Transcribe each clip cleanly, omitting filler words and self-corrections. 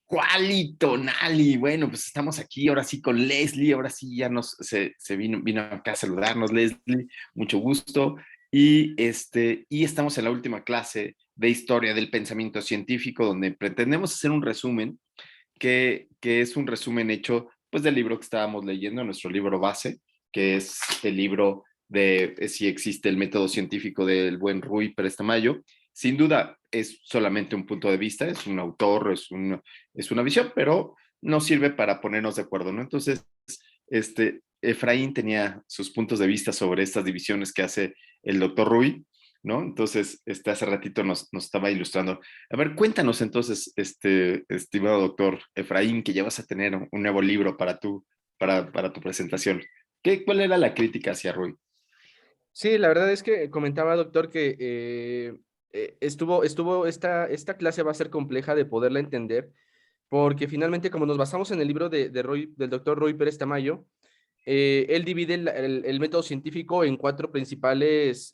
Quali Tonali, bueno, pues estamos aquí ahora sí con Leslie, ahora sí ya se vino acá a saludarnos, Leslie, mucho gusto. Y estamos en la última clase de historia del pensamiento científico, donde pretendemos hacer un resumen, que es un resumen hecho pues del libro que estábamos leyendo, nuestro libro base, que es el libro de si existe el método científico del buen Rui Pérez Tamayo. Sin duda es solamente un punto de vista, es un autor, es una visión, pero no sirve para ponernos de acuerdo, ¿no? Entonces, Efraín tenía sus puntos de vista sobre estas divisiones que hace el doctor Rui, ¿no? Entonces, hace ratito nos estaba ilustrando. A ver, cuéntanos entonces, estimado doctor Efraín, que ya vas a tener un nuevo libro para tu presentación. ¿Cuál era la crítica hacia Rui? Sí, la verdad es que comentaba, doctor, que esta clase va a ser compleja de poderla entender, porque finalmente, como nos basamos en el libro del doctor Rui Pérez Tamayo, él divide el método científico en cuatro principales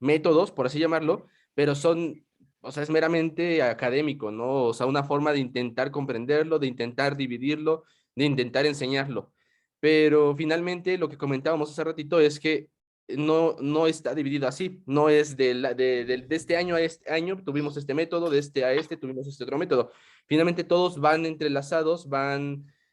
métodos, por así llamarlo, pero o sea, es meramente académico, ¿no? O sea, una forma de intentar comprenderlo, de intentar dividirlo, de intentar enseñarlo. Pero finalmente lo que comentábamos hace ratito es que no está dividido así, no es de este año a este año tuvimos este método, de este a este tuvimos este otro método. Finalmente todos van entrelazados,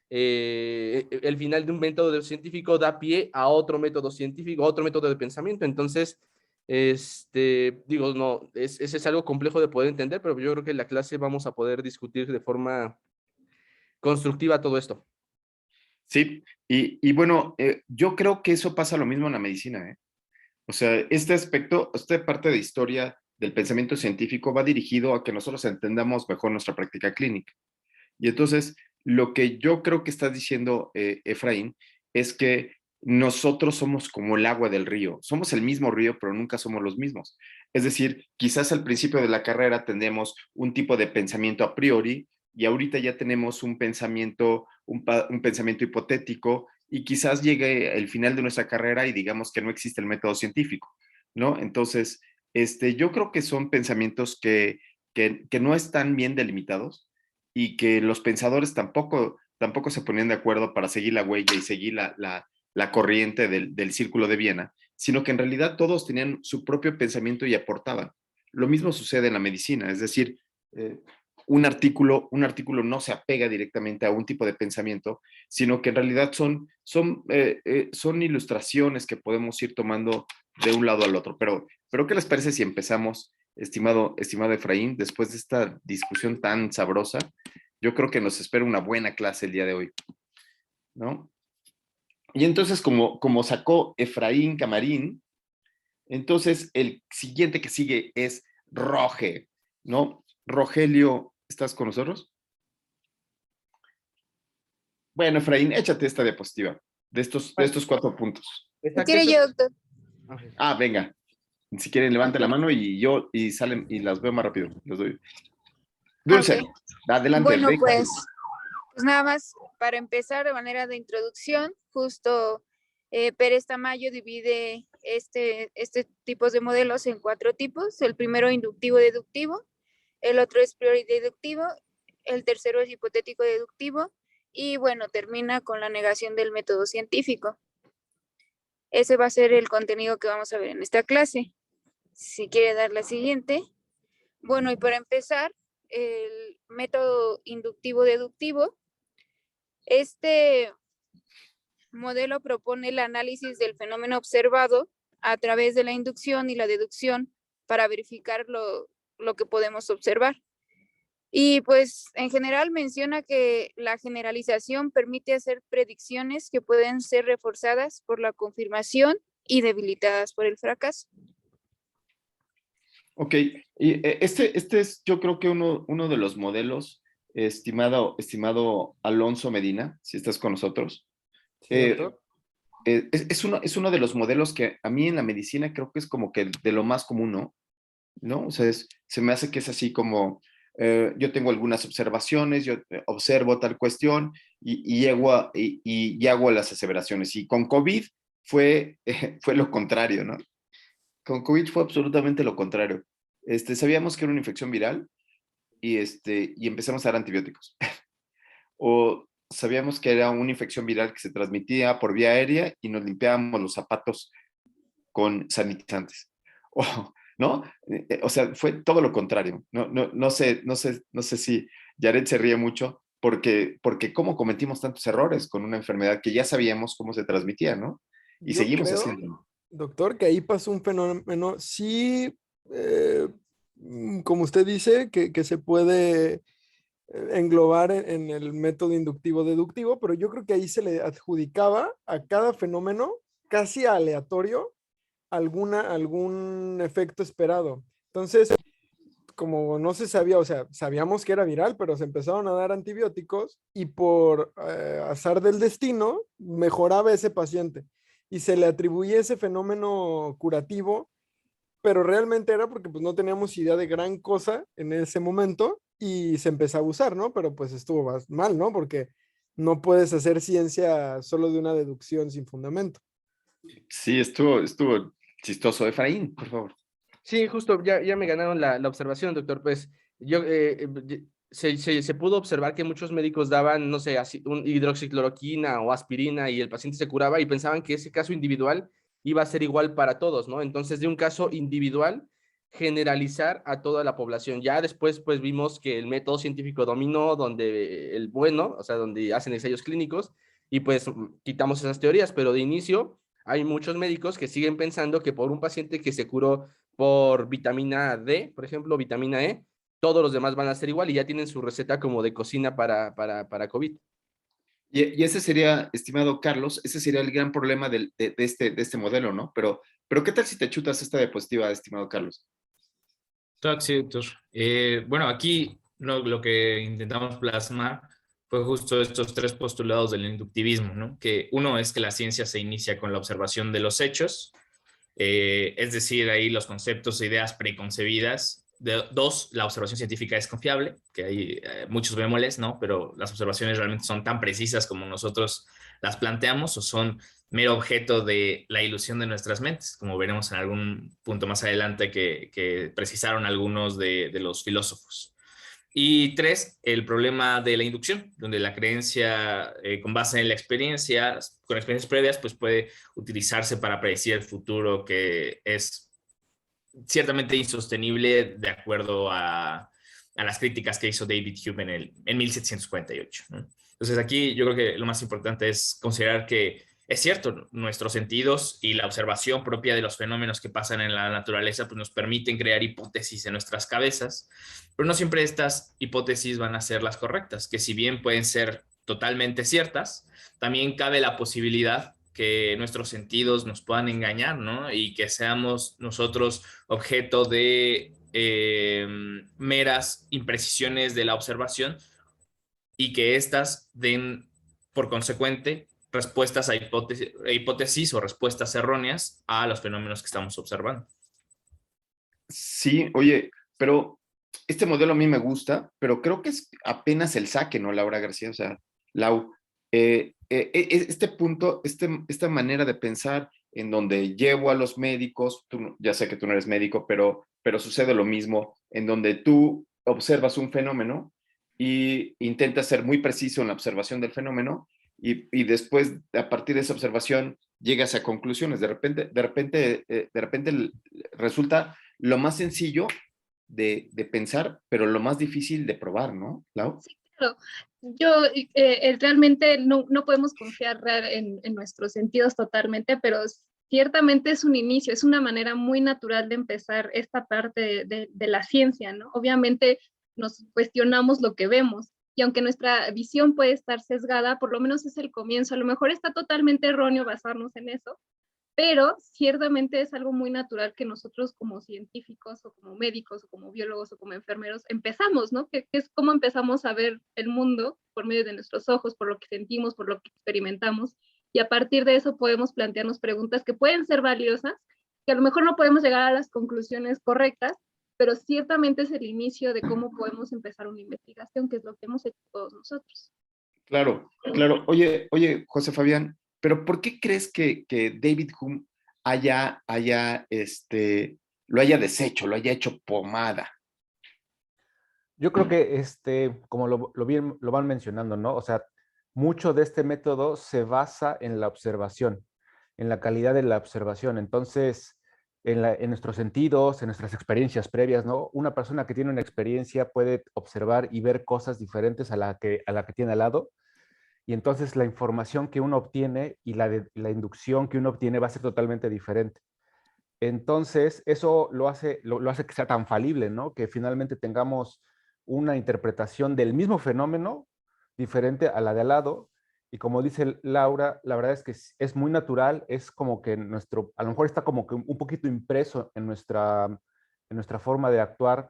el final de un método científico da pie a otro método científico, a otro método de pensamiento. Entonces, digo, no, es algo complejo de poder entender, pero yo creo que en la clase vamos a poder discutir de forma constructiva todo esto. Sí, y bueno, yo creo que eso pasa lo mismo en la medicina, ¿eh? O sea, este aspecto, esta parte de historia del pensamiento científico va dirigido a que nosotros entendamos mejor nuestra práctica clínica. Y entonces, lo que yo creo que está diciendo Efraín es que nosotros somos como el agua del río. Somos el mismo río, pero nunca somos los mismos. Es decir, quizás al principio de la carrera tenemos un tipo de pensamiento a priori y ahorita ya tenemos un pensamiento hipotético y quizás llegue el final de nuestra carrera y digamos que no existe el método científico, ¿no? Entonces, yo creo que son pensamientos que no están bien delimitados y que los pensadores tampoco se ponían de acuerdo para seguir la huella y seguir la corriente del Círculo de Viena, sino que en realidad todos tenían su propio pensamiento y aportaban. Lo mismo sucede en la medicina, es decir, eh, un artículo no se apega directamente a un tipo de pensamiento, sino que en realidad son ilustraciones que podemos ir tomando de un lado al otro. Pero ¿qué les parece si empezamos, estimado Efraín, después de esta discusión tan sabrosa? Yo creo que nos espera una buena clase el día de hoy, ¿no? Y entonces, como sacó Efraín Camarín, entonces el siguiente que sigue es Roge, ¿no? Rogelio, ¿estás con nosotros? Bueno, Efraín, échate esta diapositiva de Bueno, estos 4 puntos. Si exacto, quiere esto. yo, doctor. Venga, si quieren levanten la Ok. mano y salen y las veo más rápido. Los doy. Ok. Dulce, adelante, Bueno, venga. pues nada más para empezar de manera de introducción, justo Pérez Tamayo divide este tipos de modelos en cuatro tipos. El primero inductivo-deductivo, el otro es priori-deductivo, el tercero es hipotético-deductivo y bueno, termina con la negación del método científico. Ese va a ser el contenido que vamos a ver en esta clase. Si quiere dar la siguiente. Bueno, y para empezar, el método inductivo-deductivo. Este modelo propone el análisis del fenómeno observado a través de la inducción y la deducción para verificar lo que podemos observar. Y pues en general menciona que la generalización permite hacer predicciones que pueden ser reforzadas por la confirmación y debilitadas por el fracaso. Ok, y este es yo creo que uno de los modelos, estimado Alonso Medina, si estás con nosotros. Sí, eh, doctor. es uno de los modelos que a mí en la medicina creo que es como que de lo más común, ¿no? ¿No? O sea, se me hace que es así como, yo tengo algunas observaciones, yo observo tal cuestión y hago las aseveraciones. Y con COVID fue lo contrario, ¿no? Con COVID fue absolutamente lo contrario. Sabíamos que era una infección viral, y empezamos a dar antibióticos. O sabíamos que era una infección viral que se transmitía por vía aérea y nos limpiábamos los zapatos con sanitizantes. O, ¿no? O sea, fue todo lo contrario. No sé si Jared se ríe mucho porque cómo cometimos tantos errores con una enfermedad que ya sabíamos cómo se transmitía, ¿no? Y Yo seguimos creo, haciendo. doctor, que ahí pasó un fenómeno, sí, como usted dice, que se puede englobar en el método inductivo deductivo, pero yo creo que ahí se le adjudicaba a cada fenómeno casi aleatorio algún efecto esperado. Entonces, como no se sabía, o sea, sabíamos que era viral, pero se empezaron a dar antibióticos y por azar del destino mejoraba ese paciente y se le atribuía ese fenómeno curativo, pero realmente era porque pues no teníamos idea de gran cosa en ese momento y se empezó a abusar, ¿no? Pero pues estuvo mal, ¿no? Porque no puedes hacer ciencia solo de una deducción sin fundamento. Sí, estuvo chistoso. Efraín, por favor. Sí, justo, ya me ganaron la observación, doctor. Pues yo se pudo observar que muchos médicos daban, no sé, un hidroxicloroquina o aspirina y el paciente se curaba y pensaban que ese caso individual iba a ser igual para todos, ¿no? Entonces, de un caso individual, generalizar a toda la población. Ya después, pues vimos que el método científico dominó, donde el bueno, o sea, donde hacen ensayos clínicos, y pues quitamos esas teorías, pero de inicio hay muchos médicos que siguen pensando que por un paciente que se curó por vitamina D, por ejemplo, vitamina E, todos los demás van a ser igual y ya tienen su receta como de cocina para COVID. Y ese sería, estimado Carlos, ese sería el gran problema de este modelo, ¿no? Pero ¿qué tal si te chutas esta diapositiva, estimado Carlos? Claro que sí, doctor. Bueno, aquí lo que intentamos plasmar fue justo estos tres postulados del inductivismo, ¿no? Que uno es que la ciencia se inicia con la observación de los hechos, es decir, ahí los conceptos e ideas preconcebidas. Dos, la observación científica es confiable, que hay muchos bemoles, ¿no? Pero las observaciones realmente son tan precisas como nosotros las planteamos o son mero objeto de la ilusión de nuestras mentes, como veremos en algún punto más adelante que precisaron algunos de los filósofos. Y tres, el problema de la inducción, donde la creencia con base en la experiencia, con experiencias previas, pues puede utilizarse para predecir el futuro, que es ciertamente insostenible de acuerdo a las críticas que hizo David Hume en 1748, ¿no? Entonces aquí yo creo que lo más importante es considerar que es cierto, nuestros sentidos y la observación propia de los fenómenos que pasan en la naturaleza pues nos permiten crear hipótesis en nuestras cabezas, pero no siempre estas hipótesis van a ser las correctas, que si bien pueden ser totalmente ciertas, también cabe la posibilidad que nuestros sentidos nos puedan engañar, ¿no? Y que seamos nosotros objeto de meras imprecisiones de la observación y que éstas den, por consecuente, respuestas a hipótesis o respuestas erróneas a los fenómenos que estamos observando. Sí, oye, pero este modelo a mí me gusta, pero creo que es apenas el saque, ¿no, Laura García? O sea, Lau, este punto, esta manera de pensar en donde llevo a los médicos, ya sé que tú no eres médico, pero sucede lo mismo, en donde tú observas un fenómeno y intentas ser muy preciso en la observación del fenómeno y después, a partir de esa observación, llegas a conclusiones. De repente resulta lo más sencillo de pensar, pero lo más difícil de probar, ¿no, Lau? Sí, claro. Yo realmente no podemos confiar en nuestros sentidos totalmente, pero ciertamente es un inicio, es una manera muy natural de empezar esta parte de la ciencia, ¿no? Obviamente nos cuestionamos lo que vemos y aunque nuestra visión puede estar sesgada, por lo menos es el comienzo. A lo mejor está totalmente erróneo basarnos en eso, pero ciertamente es algo muy natural que nosotros como científicos o como médicos o como biólogos o como enfermeros empezamos, ¿no? Que es como empezamos a ver el mundo por medio de nuestros ojos, por lo que sentimos, por lo que experimentamos, y a partir de eso podemos plantearnos preguntas que pueden ser valiosas, que a lo mejor no podemos llegar a las conclusiones correctas, pero ciertamente es el inicio de cómo podemos empezar una investigación, que es lo que hemos hecho todos nosotros. Claro, claro. Oye, José Fabián, pero ¿por qué crees que David Hume lo haya deshecho, lo haya hecho pomada? Yo creo que, como lo van mencionando, ¿no? O sea, mucho de este método se basa en la observación, en la calidad de la observación. Entonces, en nuestros sentidos, en nuestras experiencias previas, ¿no? Una persona que tiene una experiencia puede observar y ver cosas diferentes a la que tiene al lado. Y entonces la información que uno obtiene y la inducción que uno obtiene va a ser totalmente diferente. Entonces, eso lo hace que sea tan falible, ¿no? Que finalmente tengamos una interpretación del mismo fenómeno diferente a la de al lado. Y como dice Laura, la verdad es que es muy natural, es como que a lo mejor está como que un poquito impreso en nuestra forma de actuar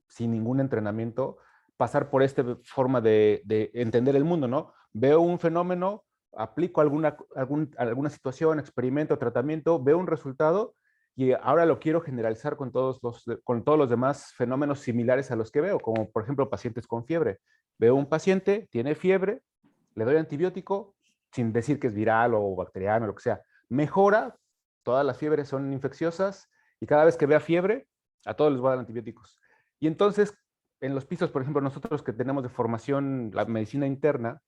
sin ningún entrenamiento, pasar por esta forma de entender el mundo, ¿no? Veo un fenómeno, aplico alguna situación, experimento, tratamiento, veo un resultado y ahora lo quiero generalizar con todos los demás fenómenos similares a los que veo, como por ejemplo pacientes con fiebre. Veo un paciente, tiene fiebre, le doy antibiótico, sin decir que es viral o bacteriano, lo que sea. Mejora, todas las fiebres son infecciosas y cada vez que vea fiebre, a todos les voy a dar antibióticos. Y entonces, en los pisos, por ejemplo, nosotros que tenemos de formación la medicina interna,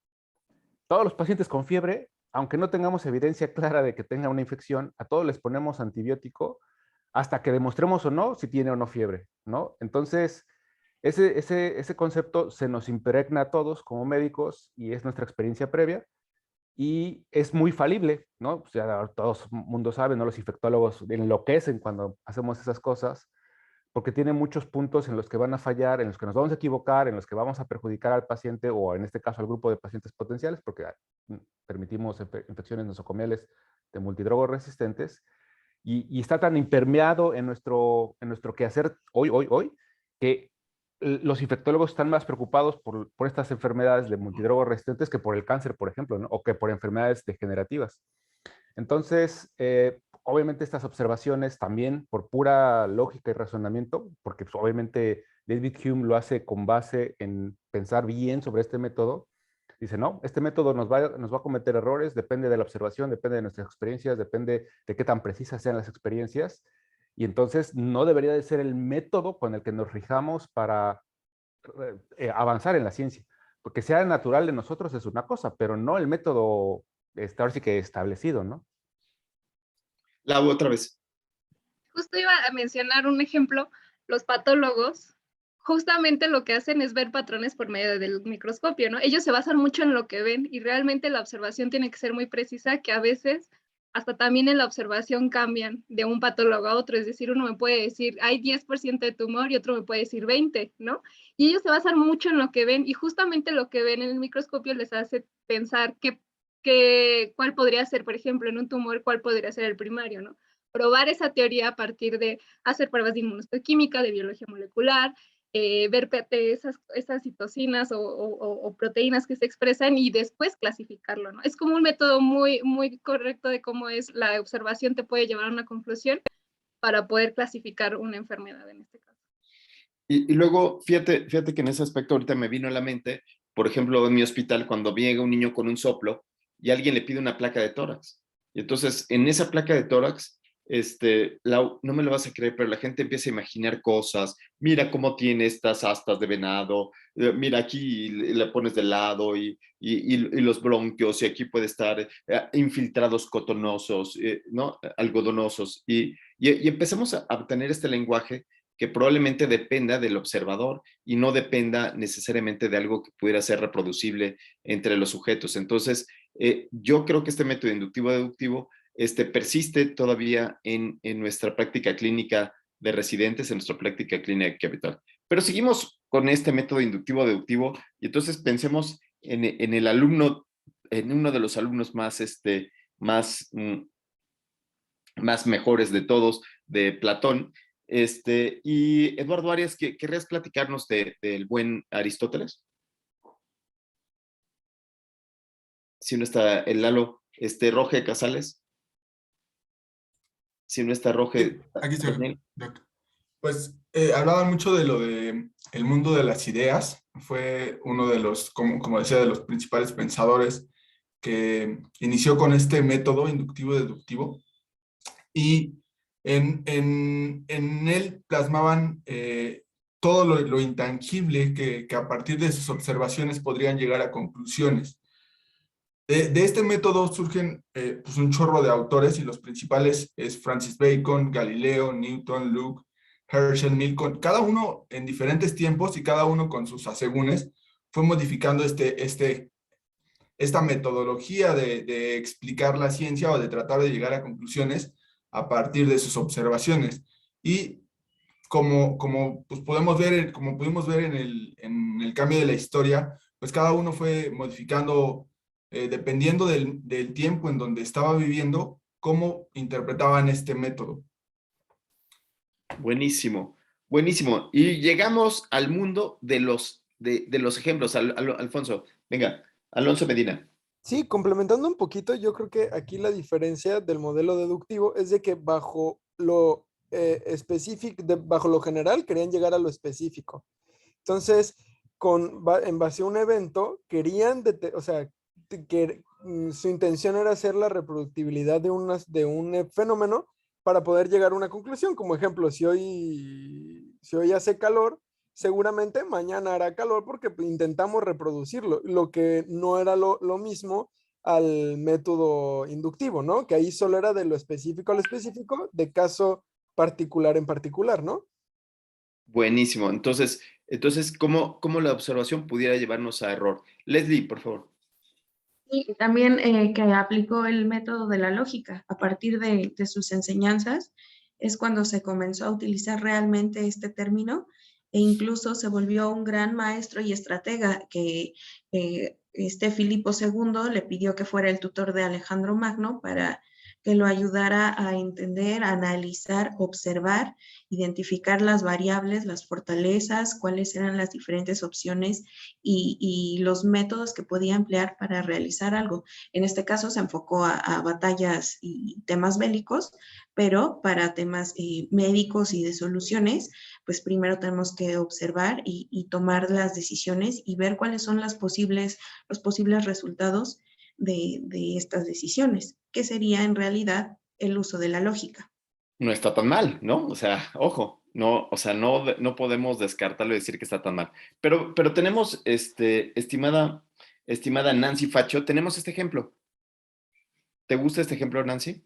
todos los pacientes con fiebre, aunque no tengamos evidencia clara de que tenga una infección, a todos les ponemos antibiótico hasta que demostremos o no si tiene o no fiebre, ¿no? Entonces, ese concepto se nos impregna a todos como médicos y es nuestra experiencia previa y es muy falible, ¿no? O sea, todo el mundo sabe, ¿no? Los infectólogos enloquecen cuando hacemos esas cosas porque tiene muchos puntos en los que van a fallar, en los que nos vamos a equivocar, en los que vamos a perjudicar al paciente o en este caso al grupo de pacientes potenciales, porque permitimos infecciones nosocomiales de multidrogos resistentes, y está tan impermeado en nuestro quehacer hoy, que los infectólogos están más preocupados por estas enfermedades de multidrogos resistentes que por el cáncer, por ejemplo, ¿no? O que por enfermedades degenerativas. Entonces, obviamente estas observaciones también por pura lógica y razonamiento, porque pues, obviamente David Hume lo hace con base en pensar bien sobre este método, dice, no, este método nos va a cometer errores, depende de la observación, depende de nuestras experiencias, depende de qué tan precisas sean las experiencias, y entonces no debería de ser el método con el que nos rijamos para avanzar en la ciencia, porque sea natural de nosotros es una cosa, pero no el método ahora sí que establecido, ¿no? La otra vez. Justo iba a mencionar un ejemplo, los patólogos justamente lo que hacen es ver patrones por medio del microscopio, ¿no? Ellos se basan mucho en lo que ven y realmente la observación tiene que ser muy precisa, que a veces hasta también en la observación cambian de un patólogo a otro, es decir, uno me puede decir hay 10% de tumor y otro me puede decir 20, ¿no? Y ellos se basan mucho en lo que ven y justamente lo que ven en el microscopio les hace pensar cuál podría ser, por ejemplo, en un tumor, cuál podría ser el primario, ¿no? Probar esa teoría a partir de hacer pruebas de inmunohistoquímica, de biología molecular, ver esas citocinas o proteínas que se expresan y después clasificarlo, ¿no? Es como un método muy, muy correcto de cómo es la observación te puede llevar a una conclusión para poder clasificar una enfermedad en este caso. Y luego, fíjate que en ese aspecto ahorita me vino a la mente, por ejemplo, en mi hospital, cuando llega un niño con un soplo y alguien le pide una placa de tórax. Y entonces, en esa placa de tórax, no me lo vas a creer, pero la gente empieza a imaginar cosas. Mira cómo tiene estas astas de venado, mira aquí le pones de lado y los bronquios, y aquí puede estar infiltrados cotonosos, ¿no? Algodonosos. Y empezamos a tener este lenguaje que probablemente dependa del observador y no dependa necesariamente de algo que pudiera ser reproducible entre los sujetos. Entonces, yo creo que este método inductivo-deductivo persiste todavía en nuestra práctica clínica de residentes, en nuestra práctica clínica habitual. Pero seguimos con este método inductivo-deductivo y entonces pensemos en el alumno, en uno de los alumnos más mejores de todos, de Platón. Y Eduardo Arias, ¿querrías platicarnos del buen Aristóteles? Si no está el Lalo, Roge Casales. Si no está Roge. Sí, aquí estoy, doctor. Pues hablaban mucho de lo de el mundo de las ideas. Fue uno de los, como decía, de los principales pensadores que inició con este método inductivo-deductivo. Y en él plasmaban todo lo intangible que a partir de sus observaciones podrían llegar a conclusiones. De este método surgen pues un chorro de autores y los principales es Francis Bacon, Galileo, Newton, Locke, Herschel, Milton, cada uno en diferentes tiempos y cada uno con sus asegúnes fue modificando esta metodología de explicar la ciencia o de tratar de llegar a conclusiones a partir de sus observaciones. Y como pues podemos ver, como pudimos ver en el cambio de la historia, pues cada uno fue modificando, dependiendo del tiempo en donde estaba viviendo, cómo interpretaban este método. Buenísimo, buenísimo. Y llegamos al mundo de los ejemplos. Alfonso, venga, Alonso Medina. Sí, complementando un poquito, yo creo que aquí la diferencia del modelo deductivo es de que bajo lo específico, bajo lo general, querían llegar a lo específico. Entonces, en base a un evento, querían, o sea, que su intención era hacer la reproductibilidad de un fenómeno para poder llegar a una conclusión. Como ejemplo, si hoy hace calor, seguramente mañana hará calor porque intentamos reproducirlo, lo que no era lo mismo al método inductivo, ¿no? Que ahí solo era de lo específico a lo específico, de caso particular en particular, ¿no? Buenísimo. Entonces ¿cómo la observación pudiera llevarnos a error? Leslie, por favor. Y también que aplicó el método de la lógica a partir de sus enseñanzas, es cuando se comenzó a utilizar realmente este término e incluso se volvió un gran maestro y estratega que Filipo II le pidió que fuera el tutor de Alejandro Magno para que lo ayudara a entender, a analizar, observar, identificar las variables, las fortalezas, cuáles eran las diferentes opciones y los métodos que podía emplear para realizar algo. En este caso se enfocó a batallas y temas bélicos, pero para temas médicos y de soluciones, pues primero tenemos que observar y tomar las decisiones y ver cuáles son los posibles resultados de estas decisiones, que sería en realidad el uso de la lógica. No está tan mal, ¿no? O sea, ojo, no, o sea, no podemos descartarlo y decir que está tan mal. Pero tenemos, estimada Nancy Facho, tenemos este ejemplo. ¿Te gusta este ejemplo, Nancy?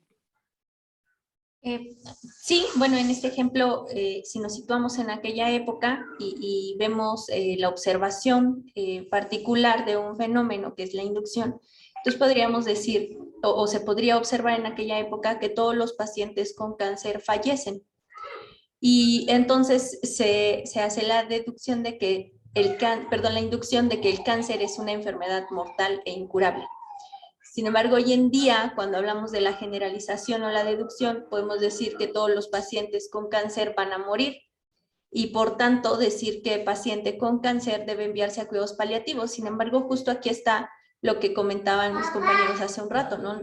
Sí, bueno, en este ejemplo, si nos situamos en aquella época y vemos la observación particular de un fenómeno que es la inducción, entonces podríamos decir, o se podría observar en aquella época que todos los pacientes con cáncer fallecen. Y entonces se hace la deducción de que la inducción de que el cáncer es una enfermedad mortal e incurable. Sin embargo, hoy en día, cuando hablamos de la generalización o la deducción, podemos decir que todos los pacientes con cáncer van a morir y por tanto decir que el paciente con cáncer debe enviarse a cuidados paliativos. Sin embargo, justo aquí está lo que comentaban mis compañeros hace un rato, ¿no?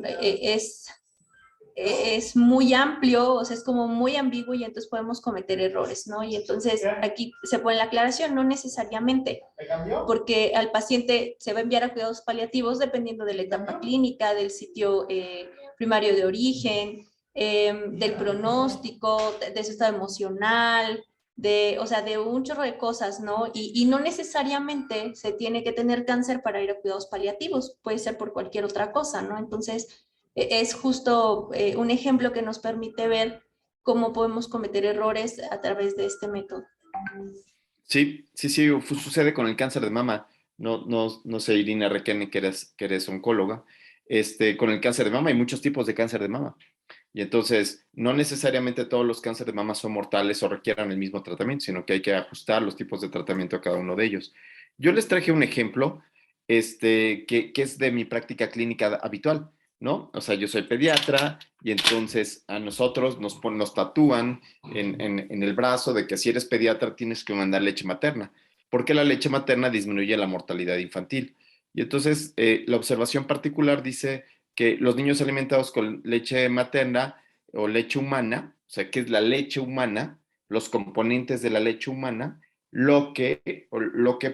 Es muy amplio, o sea, es como muy ambiguo y entonces podemos cometer errores, ¿no? Y entonces aquí se pone la aclaración, no necesariamente, porque al paciente se va a enviar a cuidados paliativos dependiendo de la etapa clínica, del sitio primario de origen, del pronóstico, de su estado emocional, o sea, de un chorro de cosas, ¿no? Y no necesariamente se tiene que tener cáncer para ir a cuidados paliativos, puede ser por cualquier otra cosa, ¿no? Entonces, es justo un ejemplo que nos permite ver cómo podemos cometer errores a través de este método. Sí, sucede con el cáncer de mama. No sé, Irina Requene, que eres oncóloga. Con el cáncer de mama hay muchos tipos de cáncer de mama. Y entonces, no necesariamente todos los cánceres de mama son mortales o requieran el mismo tratamiento, sino que hay que ajustar los tipos de tratamiento a cada uno de ellos. Yo les traje un ejemplo que es de mi práctica clínica habitual, ¿no? O sea, yo soy pediatra y entonces a nosotros nos tatúan en el brazo de que si eres pediatra tienes que mandar leche materna, porque la leche materna disminuye la mortalidad infantil. Y entonces, la observación particular dice que los niños alimentados con leche materna o leche humana, o sea, que es la leche humana, los componentes de la leche humana, lo que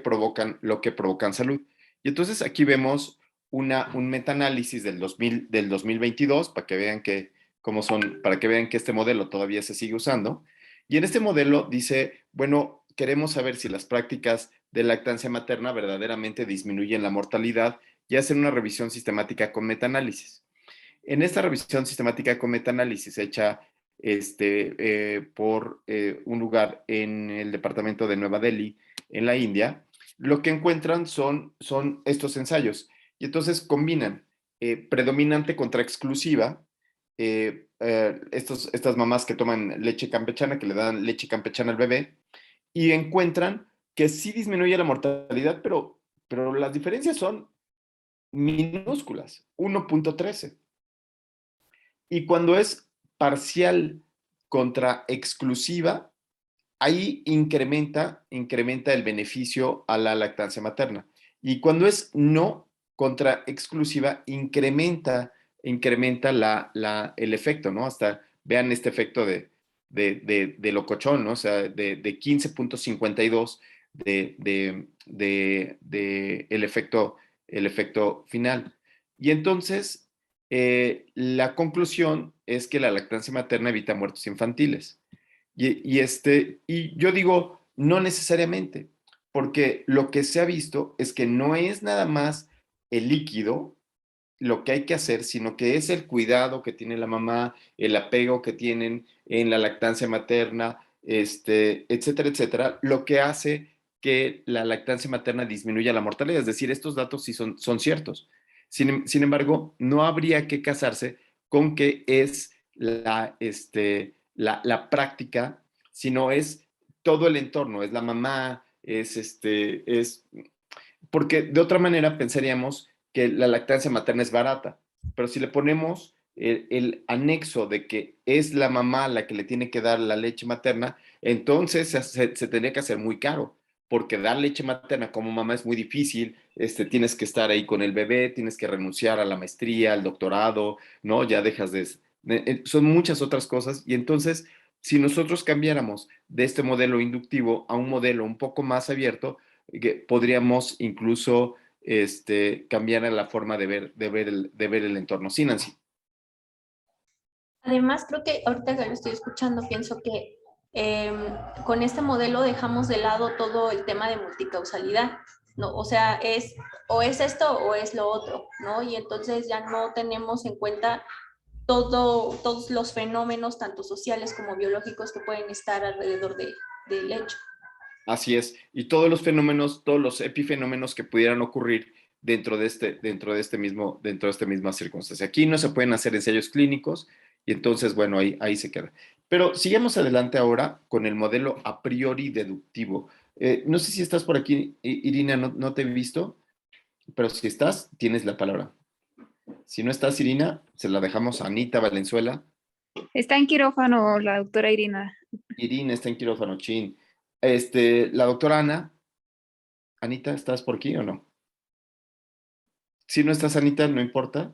provocan salud. Y entonces aquí vemos un metaanálisis del 2022 para que vean para que vean que este modelo todavía se sigue usando. Y en este modelo dice, bueno, queremos saber si las prácticas de lactancia materna verdaderamente disminuyen la mortalidad y hacer una revisión sistemática con metaanálisis. En esta revisión sistemática con metaanálisis hecha por un lugar en el departamento de Nueva Delhi, en la India, lo que encuentran son estos ensayos. Y entonces combinan predominante contra exclusiva, estas mamás que toman leche campechana, que le dan leche campechana al bebé, y encuentran que sí disminuye la mortalidad, pero las diferencias son minúsculas, 1.13. Y cuando es parcial contra exclusiva, ahí incrementa el beneficio a la lactancia materna. Y cuando es no contra exclusiva, incrementa el efecto, ¿no? Hasta vean este efecto de locochón, ¿no? O sea, de 15.52 el efecto final. Y entonces, la conclusión es que la lactancia materna evita muertes infantiles. Y yo digo, no necesariamente, porque lo que se ha visto es que no es nada más el líquido lo que hay que hacer, sino que es el cuidado que tiene la mamá, el apego que tienen en la lactancia materna, etcétera, etcétera, lo que hace que la lactancia materna disminuya la mortalidad. Es decir, estos datos sí son ciertos. Sin embargo, no habría que casarse con que es la práctica, sino es todo el entorno, es la mamá, porque de otra manera pensaríamos que la lactancia materna es barata, pero si le ponemos el anexo de que es la mamá la que le tiene que dar la leche materna, entonces se tendría que hacer muy caro, porque dar leche materna como mamá es muy difícil, tienes que estar ahí con el bebé, tienes que renunciar a la maestría, al doctorado, ¿no? Ya dejas son muchas otras cosas, y entonces, si nosotros cambiáramos de este modelo inductivo a un modelo un poco más abierto, podríamos incluso cambiar la forma de ver el entorno. Sí, Nancy. Además, creo que ahorita que lo estoy escuchando, pienso que con este modelo dejamos de lado todo el tema de multicausalidad, ¿no? O sea, o es esto o es lo otro, ¿no? Y entonces ya no tenemos en cuenta todos los fenómenos, tanto sociales como biológicos, que pueden estar alrededor del hecho. Así es. Y todos los fenómenos, todos los epifenómenos que pudieran ocurrir dentro de esta misma circunstancia. Aquí no se pueden hacer ensayos clínicos y entonces, bueno, ahí se queda. Pero sigamos adelante ahora con el modelo a priori deductivo. No sé si estás por aquí, Irina, no te he visto, pero si estás, tienes la palabra. Si no estás, Irina, se la dejamos a Anita Valenzuela. Está en quirófano la doctora Irina. Irina está en quirófano, chin. La doctora Ana. Anita, ¿estás por aquí o no? Si no estás, Anita, no importa.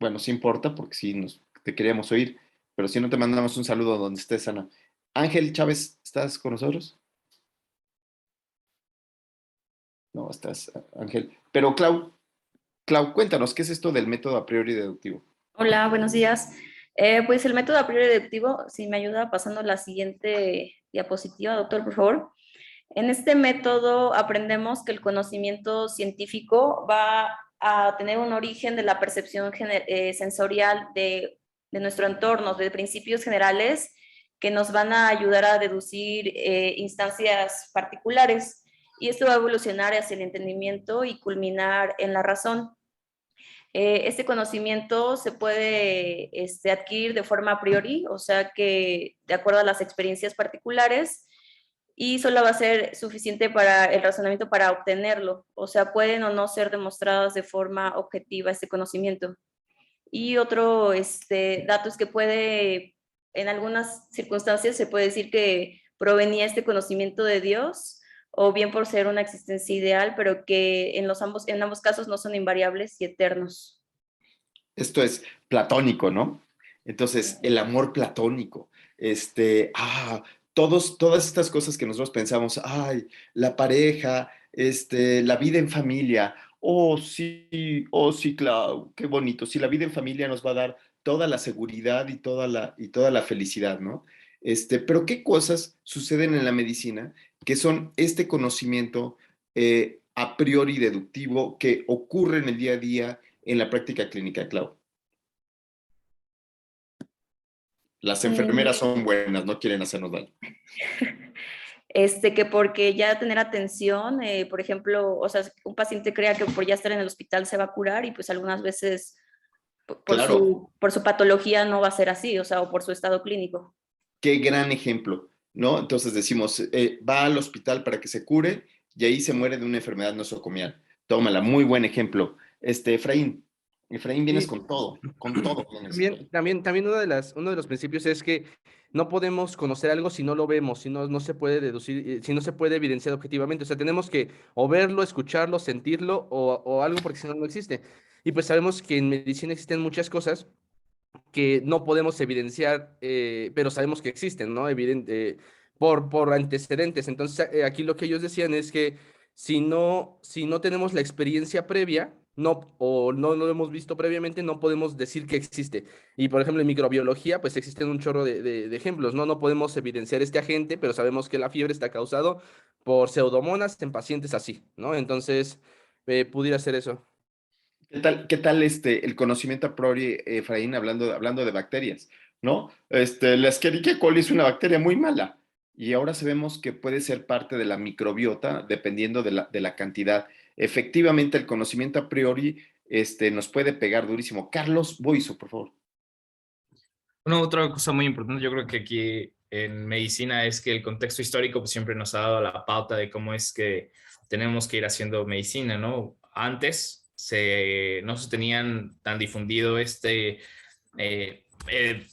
Bueno, sí importa porque sí te queríamos oír, pero si no te mandamos un saludo donde estés, Ana. Ángel Chávez, ¿estás con nosotros? No, estás, Ángel. Pero Clau, cuéntanos, ¿qué es esto del método a priori deductivo? Hola, buenos días. Pues el método a priori deductivo, si me ayuda pasando la siguiente diapositiva, doctor, por favor. En este método aprendemos que el conocimiento científico va a tener un origen de la percepción sensorial de nuestro entorno, de principios generales que nos van a ayudar a deducir instancias particulares, y esto va a evolucionar hacia el entendimiento y culminar en la razón. Este conocimiento se puede adquirir de forma a priori, o sea que de acuerdo a las experiencias particulares, y solo va a ser suficiente para el razonamiento para obtenerlo, o sea, pueden o no ser demostradas de forma objetiva este conocimiento. Y otro dato es que puede, en algunas circunstancias se puede decir que provenía este conocimiento de Dios, o bien por ser una existencia ideal, pero que en ambos casos no son invariables y eternos. Esto es platónico, ¿no? Entonces, el amor platónico, todas estas cosas que nosotros pensamos, ay, la pareja, la vida en familia, oh sí, Clau, qué bonito, sí, la vida en familia nos va a dar toda la seguridad y toda la felicidad, ¿no? Pero ¿qué cosas suceden en la medicina que son este conocimiento a priori deductivo que ocurre en el día a día en la práctica clínica, Clau. Las enfermeras son buenas, no quieren hacernos daño. Que porque ya tener atención, por ejemplo, o sea, un paciente crea que por ya estar en el hospital se va a curar y pues algunas veces Claro. por su patología no va a ser así, o sea, o por su estado clínico. Qué gran ejemplo, ¿no? Entonces decimos, va al hospital para que se cure y ahí se muere de una enfermedad nosocomial. Tómala, muy buen ejemplo. Efraín, vienes Sí. con todo, con todo. También uno de los principios es que no podemos conocer algo si no lo vemos, si no se puede deducir, si no se puede evidenciar objetivamente. O sea, tenemos que o verlo, escucharlo, sentirlo o algo, porque si no, no existe. Y pues sabemos que en medicina existen muchas cosas que no podemos evidenciar, pero sabemos que existen, ¿no? Por antecedentes. Entonces, aquí lo que ellos decían es que si no tenemos la experiencia previa, o no lo hemos visto previamente, no podemos decir que existe. Y, por ejemplo, en microbiología, pues existen un chorro de ejemplos, ¿no? No podemos evidenciar este agente, pero sabemos que la fiebre está causado por pseudomonas en pacientes así, ¿no? Entonces, pudiera ser eso. ¿Qué tal el conocimiento a priori, Efraín, hablando de bacterias, ¿no? La Escherichia coli es una bacteria muy mala y ahora sabemos que puede ser parte de la microbiota dependiendo de la cantidad. Efectivamente, el conocimiento a priori nos puede pegar durísimo. Carlos Boiso, por favor. Una otra cosa muy importante, yo creo que aquí en medicina es que el contexto histórico pues, siempre nos ha dado la pauta de cómo es que tenemos que ir haciendo medicina, ¿no? Antes no se tenían tan difundido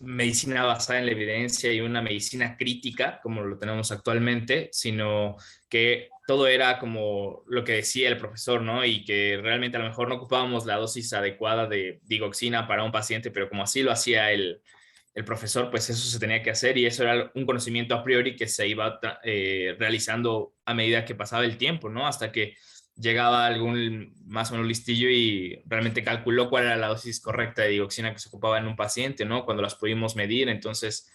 medicina basada en la evidencia y una medicina crítica como lo tenemos actualmente, sino que todo era como lo que decía el profesor, ¿no? Y que realmente a lo mejor no ocupábamos la dosis adecuada de digoxina para un paciente, pero como así lo hacía el profesor, pues eso se tenía que hacer y eso era un conocimiento a priori que se iba realizando a medida que pasaba el tiempo, ¿no? Hasta que llegaba algún más o menos listillo y realmente calculó cuál era la dosis correcta de digoxina que se ocupaba en un paciente, ¿no? Cuando las pudimos medir. Entonces,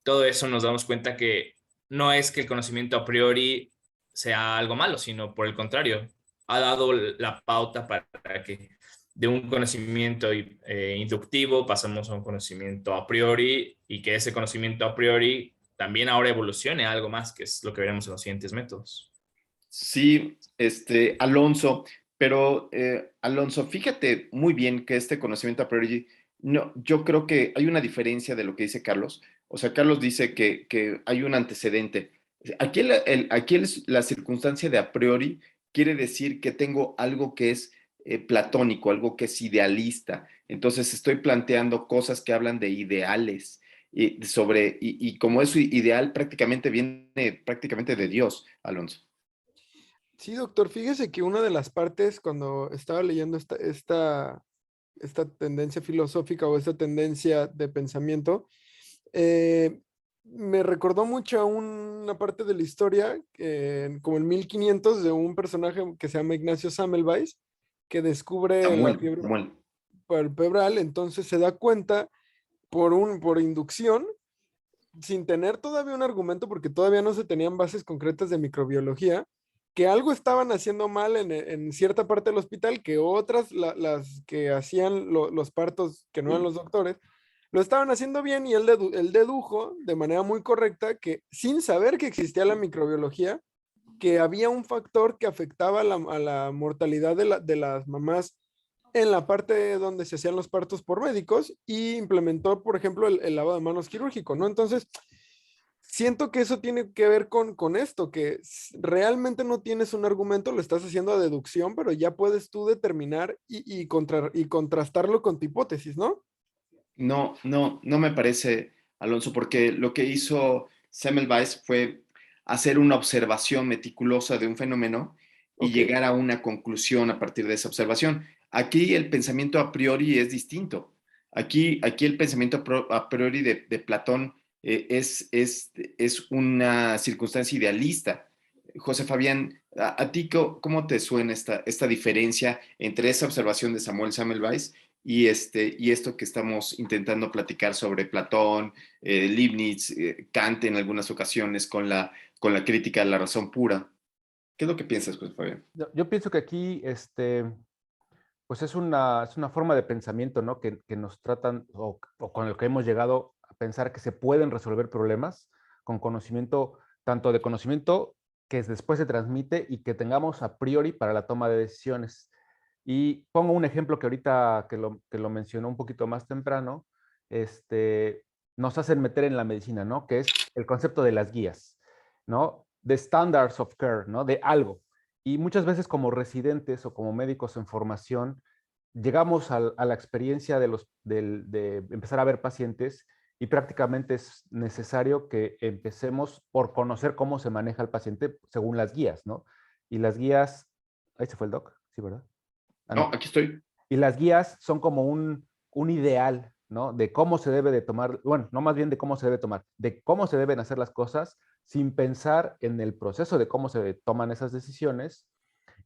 todo eso nos damos cuenta que no es que el conocimiento a priori sea algo malo, sino por el contrario, ha dado la pauta para que de un conocimiento inductivo pasamos a un conocimiento a priori y que ese conocimiento a priori también ahora evolucione a algo más, que es lo que veremos en los siguientes métodos. Sí, Alonso, pero Alonso, fíjate muy bien que este conocimiento a priori, no, yo creo que hay una diferencia de lo que dice Carlos. O sea, Carlos dice que hay un antecedente. Aquí, la circunstancia de a priori quiere decir que tengo algo que es platónico, algo que es idealista. Entonces estoy planteando cosas que hablan de ideales. Y como eso ideal prácticamente viene prácticamente de Dios, Alonso. Sí, doctor, fíjese que una de las partes cuando estaba leyendo esta tendencia filosófica o esta tendencia de pensamiento, me recordó mucho a una parte de la historia, como en 1500, de un personaje que se llama Ignacio Semmelweis, que descubre la fiebre puerperal, entonces se da cuenta por inducción, sin tener todavía un argumento, porque todavía no se tenían bases concretas de microbiología, que algo estaban haciendo mal en cierta parte del hospital, que otras, las que hacían los partos, que no eran los doctores, lo estaban haciendo bien y él dedujo de manera muy correcta que sin saber que existía la microbiología, que había un factor que afectaba a la mortalidad de las mamás en la parte donde se hacían los partos por médicos y implementó, por ejemplo, el lavado de manos quirúrgico, ¿no? Entonces, siento que eso tiene que ver con esto, que realmente no tienes un argumento, lo estás haciendo a deducción, pero ya puedes tú determinar y contrastarlo con tu hipótesis, ¿no? No me parece, Alonso, porque lo que hizo Semmelweis fue hacer una observación meticulosa de un fenómeno y llegar a una conclusión a partir de esa observación. Aquí el pensamiento a priori es distinto. Aquí el pensamiento a priori de Platón es una circunstancia idealista. José Fabián, ¿a ti cómo te suena esta diferencia entre esa observación de Samuel Semmelweis y esto que estamos intentando platicar sobre Platón, Leibniz, Kant en algunas ocasiones con con la crítica de la razón pura. ¿Qué es lo que piensas, pues, Fabián? Yo pienso que aquí, pues es una forma de pensamiento, ¿no? Que nos tratan, o con el que hemos llegado a pensar que se pueden resolver problemas con conocimiento, tanto de conocimiento que después se transmite y que tengamos a priori para la toma de decisiones. Y pongo un ejemplo que ahorita que lo mencionó un poquito más temprano, nos hacen meter en la medicina, ¿no? Que es el concepto de las guías, ¿no? De standards of care, ¿no? De algo. Y muchas veces como residentes o como médicos en formación, llegamos a la experiencia de empezar a ver pacientes y prácticamente es necesario que empecemos por conocer cómo se maneja el paciente según las guías, ¿no? Y las guías, ahí se fue el doc, sí, ¿verdad? No, aquí estoy. Y las guías son como un ideal, ¿no? De cómo se debe de tomar, bueno, no más bien de cómo se debe tomar, de cómo se deben hacer las cosas sin pensar en el proceso de cómo se toman esas decisiones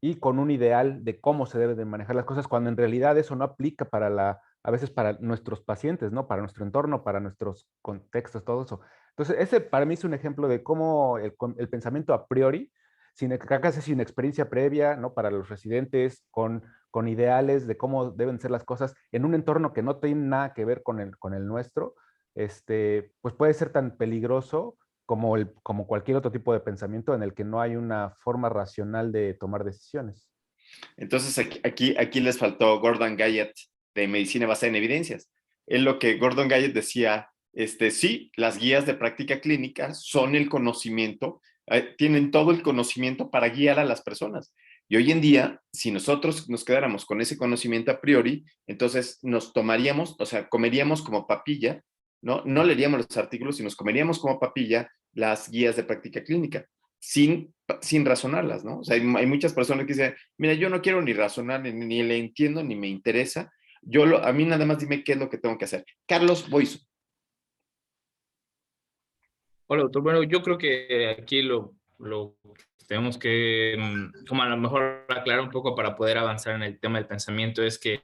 y con un ideal de cómo se deben de manejar las cosas, cuando en realidad eso no aplica a veces para nuestros pacientes, ¿no? Para nuestro entorno, para nuestros contextos, todo eso. Entonces, ese para mí es un ejemplo de cómo el pensamiento a priori, casi sin experiencia previa, ¿no? Para los residentes, con ideales de cómo deben ser las cosas en un entorno que no tiene nada que ver con el nuestro, pues puede ser tan peligroso como cualquier otro tipo de pensamiento en el que no hay una forma racional de tomar decisiones. Entonces, aquí les faltó Gordon Guyatt de Medicina Basada en Evidencias. Es lo que Gordon Guyatt decía, sí, las guías de práctica clínica son el conocimiento, tienen todo el conocimiento para guiar a las personas. Y hoy en día, si nosotros nos quedáramos con ese conocimiento a priori, entonces nos tomaríamos, o sea, comeríamos como papilla, ¿no? No leeríamos los artículos y nos comeríamos como papilla las guías de práctica clínica, sin razonarlas, ¿no? O sea, hay muchas personas que dicen, mira, yo no quiero ni razonar, ni le entiendo, ni me interesa. A mí nada más dime qué es lo que tengo que hacer. Carlos Boiso. Hola, doctor. Bueno, yo creo que aquí lo tenemos que, como a lo mejor aclarar un poco para poder avanzar en el tema del pensamiento, es que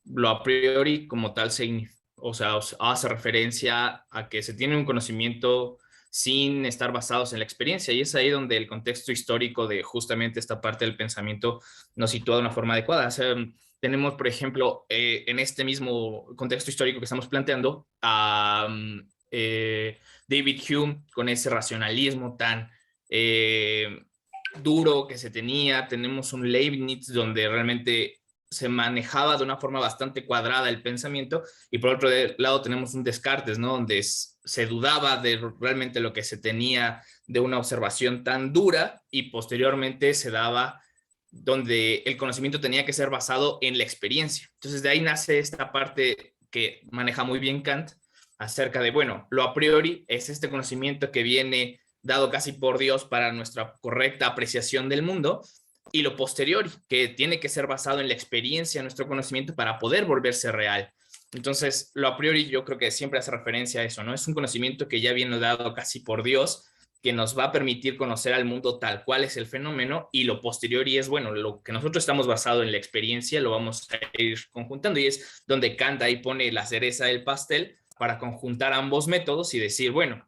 lo a priori como tal hace referencia a que se tiene un conocimiento sin estar basados en la experiencia, y es ahí donde el contexto histórico de justamente esta parte del pensamiento nos sitúa de una forma adecuada. O sea, tenemos, por ejemplo, en este mismo contexto histórico que estamos planteando, a David Hume con ese racionalismo tan duro que se tenía. Tenemos un Leibniz donde realmente se manejaba de una forma bastante cuadrada el pensamiento, y por otro lado tenemos un Descartes, ¿no? Donde se dudaba de realmente lo que se tenía de una observación tan dura, y posteriormente se daba donde el conocimiento tenía que ser basado en la experiencia. Entonces de ahí nace esta parte que maneja muy bien Kant acerca de, bueno, lo a priori es este conocimiento que viene dado casi por Dios para nuestra correcta apreciación del mundo, y lo posterior, que tiene que ser basado en la experiencia, nuestro conocimiento, para poder volverse real. Entonces, lo a priori yo creo que siempre hace referencia a eso, ¿no? Es un conocimiento que ya viene dado casi por Dios, que nos va a permitir conocer al mundo tal cual es el fenómeno, y lo posterior es, bueno, lo que nosotros estamos basado en la experiencia lo vamos a ir conjuntando, y es donde Kant ahí pone la cereza del pastel para conjuntar ambos métodos y decir, bueno,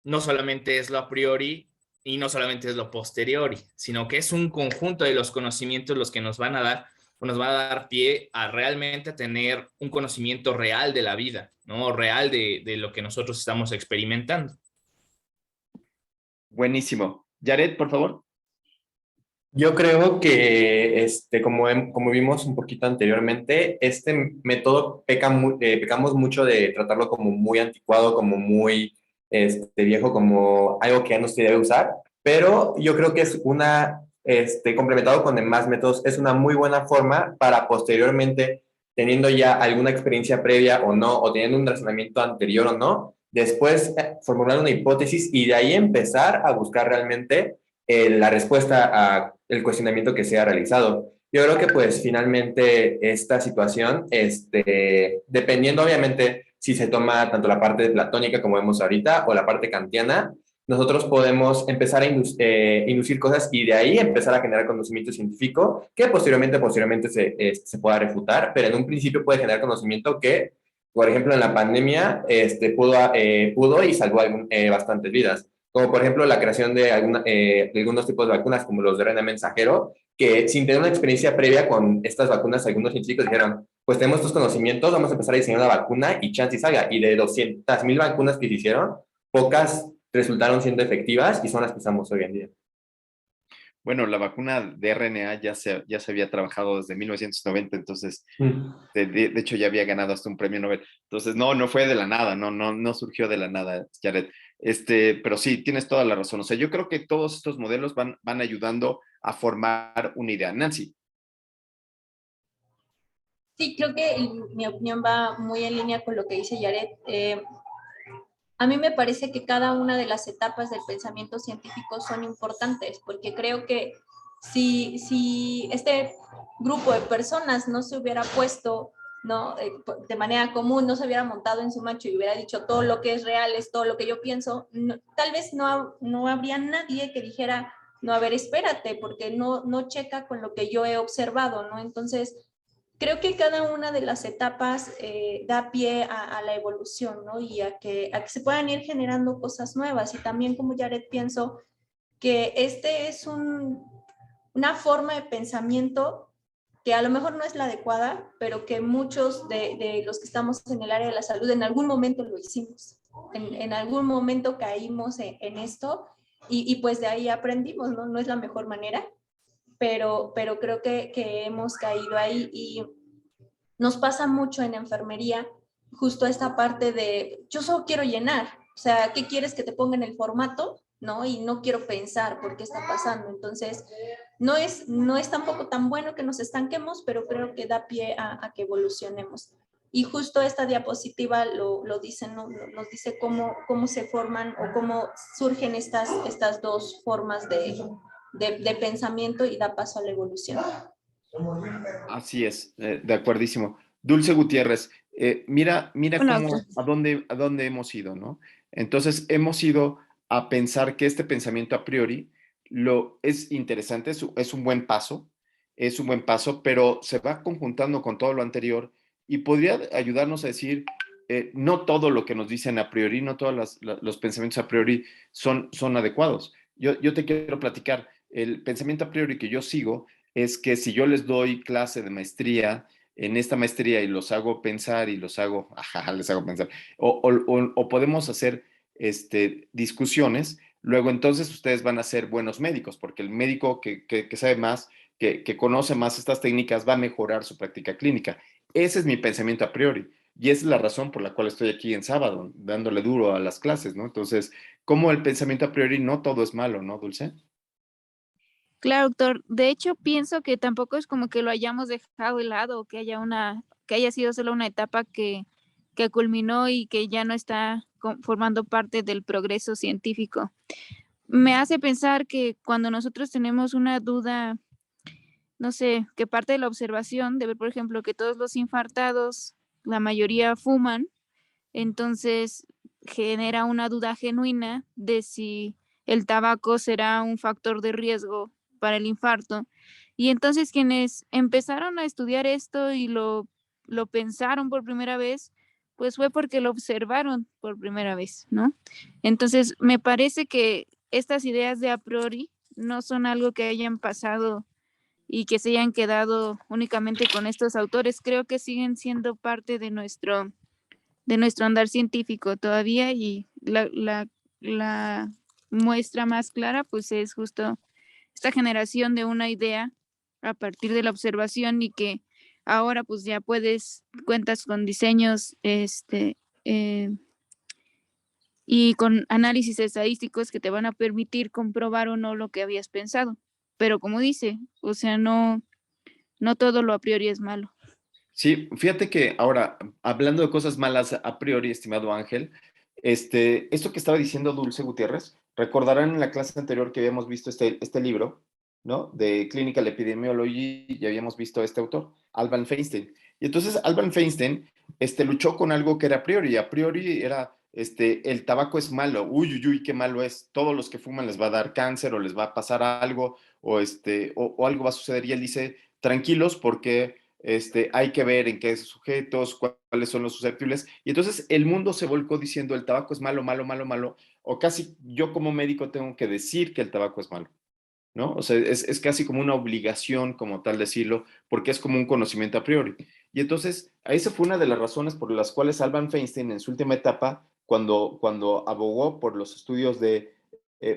no solamente es lo a priori y no solamente es lo posteriori, sino que es un conjunto de los conocimientos los que nos van a dar, o nos va a dar pie a realmente tener un conocimiento real de la vida, ¿no? Real de lo que nosotros estamos experimentando. Buenísimo. Jared, por favor. Yo creo que, como vimos un poquito anteriormente, este método pecamos mucho de tratarlo como muy anticuado, como muy viejo, como algo que ya no se debe usar, pero yo creo que es complementado con demás métodos, es una muy buena forma para posteriormente, teniendo ya alguna experiencia previa o no, o teniendo un razonamiento anterior o no, después formular una hipótesis y de ahí empezar a buscar realmente la respuesta al cuestionamiento que se ha realizado. Yo creo que pues finalmente esta situación, dependiendo obviamente si se toma tanto la parte platónica como vemos ahorita o la parte kantiana, nosotros podemos empezar a inducir cosas y de ahí empezar a generar conocimiento científico que posteriormente se pueda refutar, pero en un principio puede generar conocimiento que, por ejemplo, en la pandemia pudo y salvó bastantes vidas. como por ejemplo la creación de algunos tipos de vacunas, como los de RNA mensajero, que sin tener una experiencia previa con estas vacunas, algunos científicos dijeron, pues tenemos estos conocimientos, vamos a empezar a diseñar una vacuna y chance y salga. Y de 200,000 vacunas que se hicieron, pocas resultaron siendo efectivas y son las que usamos hoy en día. Bueno, la vacuna de RNA ya se había trabajado desde 1990, entonces, de hecho, ya había ganado hasta un premio Nobel. Entonces, no fue de la nada, no surgió de la nada, Jared. Pero sí, tienes toda la razón. O sea, yo creo que todos estos modelos van ayudando a formar una idea. Nancy. Sí, creo que mi opinión va muy en línea con lo que dice Jared. A mí me parece que cada una de las etapas del pensamiento científico son importantes, porque creo que si este grupo de personas no se hubiera puesto, ¿no? De manera común, no se hubiera montado en su macho y hubiera dicho todo lo que es real es todo lo que yo pienso, tal vez no habría nadie que dijera, no, a ver, espérate, porque no checa con lo que yo he observado, ¿no? Entonces, creo que cada una de las etapas da pie a la evolución, ¿no? Y a que se puedan ir generando cosas nuevas. Y también, como Jared, pienso que este es una forma de pensamiento que a lo mejor no es la adecuada, pero que muchos de los que estamos en el área de la salud en algún momento lo hicimos. En algún momento caímos en esto y pues de ahí aprendimos, ¿no? No es la mejor manera, pero creo que hemos caído ahí y nos pasa mucho en enfermería, justo esta parte de, yo solo quiero llenar, o sea, ¿qué quieres que te ponga en el formato? ¿No? Y no quiero pensar por qué está pasando. Entonces, no es tampoco tan bueno que nos estanquemos, pero creo que da pie a que evolucionemos. Y justo esta diapositiva lo dice, ¿no? Nos dice cómo se forman o cómo surgen estas dos formas de pensamiento y da paso a la evolución. Así es, de acuerdísimo. Dulce Gutiérrez, mira a dónde hemos ido, ¿no? Entonces, hemos ido a pensar que este pensamiento a priori es interesante, es un buen paso, pero se va conjuntando con todo lo anterior y podría ayudarnos a decir, no todo lo que nos dicen a priori, no todos los pensamientos a priori son adecuados. Yo te quiero platicar, el pensamiento a priori que yo sigo es que si yo les doy clase de maestría, en esta maestría y los hago pensar y les hago pensar, o podemos hacer discusiones, luego entonces ustedes van a ser buenos médicos, porque el médico que sabe más, que conoce más estas técnicas, va a mejorar su práctica clínica. Ese es mi pensamiento a priori. Y esa es la razón por la cual estoy aquí en sábado, dándole duro a las clases, ¿no? Entonces, como el pensamiento a priori no todo es malo, ¿no, Dulce? Claro, doctor. De hecho, pienso que tampoco es como que lo hayamos dejado de lado o que haya sido solo una etapa que culminó y que ya no está formando parte del progreso científico. Me hace pensar que cuando nosotros tenemos una duda, no sé, que parte de la observación de ver, por ejemplo, que todos los infartados, la mayoría fuman, entonces genera una duda genuina de si el tabaco será un factor de riesgo para el infarto. Y entonces quienes empezaron a estudiar esto y lo pensaron por primera vez, pues fue porque lo observaron por primera vez, ¿no? Entonces, me parece que estas ideas de a priori no son algo que hayan pasado y que se hayan quedado únicamente con estos autores. Creo que siguen siendo parte de nuestro andar científico todavía y la muestra más clara pues es justo esta generación de una idea a partir de la observación y que ahora pues ya cuentas con diseños y con análisis estadísticos que te van a permitir comprobar o no lo que habías pensado. Pero como dice, o sea, no todo lo a priori es malo. Sí, fíjate que ahora, hablando de cosas malas a priori, estimado Ángel, esto que estaba diciendo Dulce Gutiérrez, recordarán en la clase anterior que habíamos visto este libro, ¿no? De Clinical Epidemiology, y habíamos visto a este autor, Alban Feinstein. Y entonces Alban Feinstein luchó con algo que era a priori, y a priori era, el tabaco es malo, uy, qué malo es, todos los que fuman les va a dar cáncer, o les va a pasar algo, o algo va a suceder, y él dice, tranquilos, porque hay que ver en qué sujetos, cuáles son los susceptibles. Y entonces el mundo se volcó diciendo el tabaco es malo, malo, malo, malo, o casi yo como médico tengo que decir que el tabaco es malo, ¿no? O sea, es casi como una obligación como tal decirlo, porque es como un conocimiento a priori. Y entonces, esa fue una de las razones por las cuales Alban Feinstein en su última etapa, cuando abogó por los estudios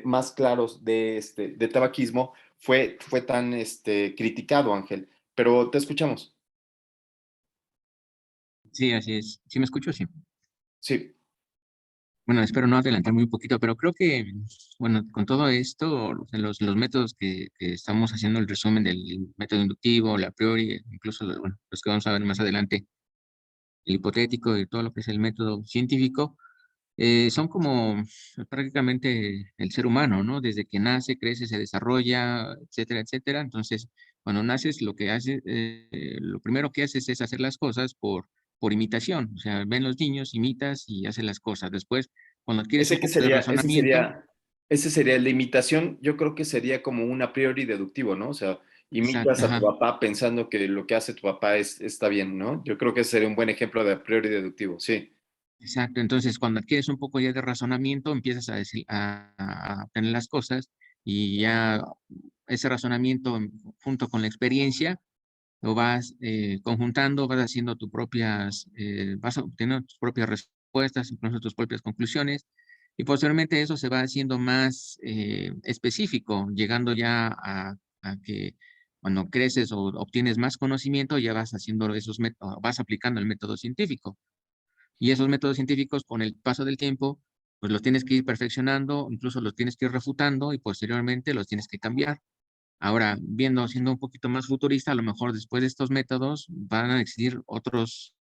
más claros de tabaquismo, fue tan criticado, Ángel. Pero te escuchamos. Sí, así es. ¿Sí me escucho? Sí. Sí. Bueno, espero no adelantarme un poquito, pero creo que, bueno, con todo esto, o sea, los métodos que estamos haciendo el resumen del método inductivo, la a priori, incluso bueno, los que vamos a ver más adelante, el hipotético y todo lo que es el método científico, son como prácticamente el ser humano, ¿no? Desde que nace, crece, se desarrolla, etcétera, etcétera. Entonces, cuando naces, lo primero que haces es hacer las cosas por imitación. O sea, ven los niños, imitas y haces las cosas. Después, cuando adquieres un Ese que poco de sería, razonamiento, ese sería la imitación, yo creo que sería como un a priori deductivo, ¿no? O sea, exacto, imitas a tu ajá, papá pensando que lo que hace tu papá está bien, ¿no? Yo creo que ese sería un buen ejemplo de a priori deductivo, sí. exacto. Entonces, cuando adquieres un poco ya de razonamiento, empiezas a decir, a tener las cosas y ya ese razonamiento junto con la experiencia lo vas conjuntando, vas haciendo vas obteniendo tus propias respuestas, incluso tus propias conclusiones, y posteriormente eso se va haciendo más específico, llegando ya a que cuando creces o obtienes más conocimiento, ya vas haciendo vas aplicando el método científico. Y esos métodos científicos, con el paso del tiempo, pues los tienes que ir perfeccionando, incluso los tienes que ir refutando y posteriormente los tienes que cambiar. Ahora, siendo un poquito más futurista, a lo mejor después de estos métodos van a existir otros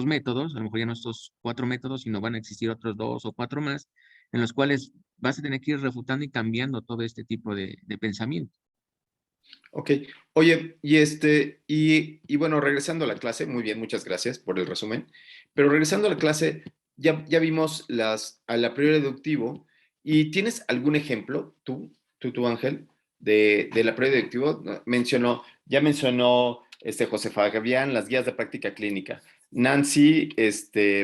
métodos, a lo mejor ya no estos 4 métodos, sino van a existir otros 2 o 4 más, en los cuales vas a tener que ir refutando y cambiando todo este tipo de pensamiento. Ok. Oye, y bueno, regresando a la clase, muy bien, muchas gracias por el resumen. Pero regresando a la clase, ya vimos al a priori deductivo. ¿Y tienes algún ejemplo, tú, Ángel, del a priori deductivo? Ya mencionó José Fabián las guías de práctica clínica. Nancy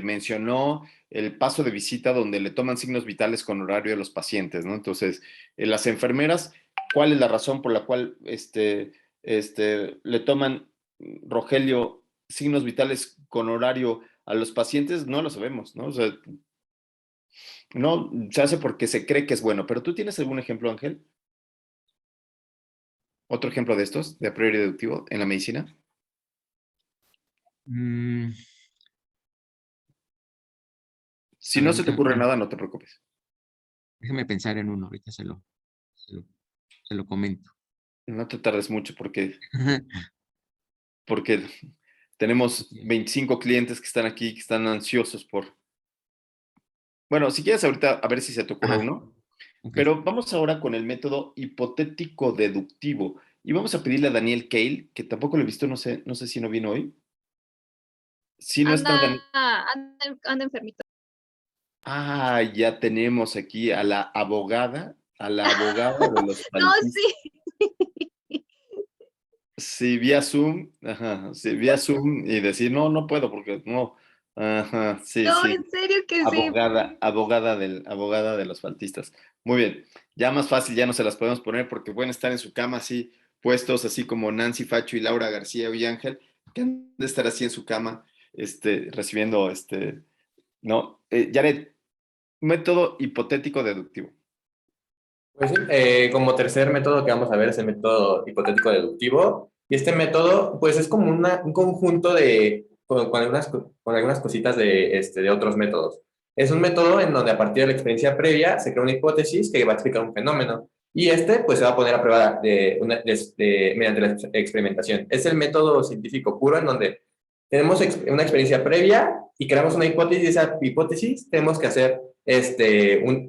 mencionó el paso de visita donde le toman signos vitales con horario a los pacientes, ¿no? Entonces, las enfermeras, ¿cuál es la razón por la cual le toman, Rogelio, signos vitales con horario a los pacientes? No lo sabemos, ¿no? O sea, no se hace porque se cree que es bueno. Pero ¿tú tienes algún ejemplo, Ángel? ¿Otro ejemplo de estos, de a priori deductivo, en la medicina? Mm, Si no se te ocurre bueno, nada, no te preocupes. déjame pensar en uno, ahorita se lo comento. No te tardes mucho porque tenemos 25 clientes que están aquí, que están ansiosos por... Bueno, si quieres ahorita a ver si se te ocurre Ajá, uno. ok. Pero vamos ahora con el método hipotético deductivo. Y vamos a pedirle a Daniel Cale, que tampoco lo he visto, no sé si no vino hoy. Si no está Anda, Daniel. anda enfermito. Ah, ya tenemos aquí a la abogada de los No, faltistas. sí. Sí, vía Zoom, ajá, sí, vía Zoom y decir, no, no puedo porque no. Ajá, sí, No, sí. en serio que sí. Abogada de los faltistas. Muy bien, ya más fácil, ya no se las podemos poner porque pueden estar en su cama así, puestos así como Nancy Facho y Laura García y Ángel, que han de estar así en su cama, recibiendo, ¿no? Jared, método hipotético deductivo. Pues sí, como tercer método que vamos a ver es el método hipotético deductivo. Y este método, pues es como un conjunto con algunas cositas de otros métodos. Es un método en donde a partir de la experiencia previa se crea una hipótesis que va a explicar un fenómeno. Y pues se va a poner a prueba mediante la experimentación. Es el método científico puro en donde tenemos una experiencia previa y creamos una hipótesis, y esa hipótesis tenemos que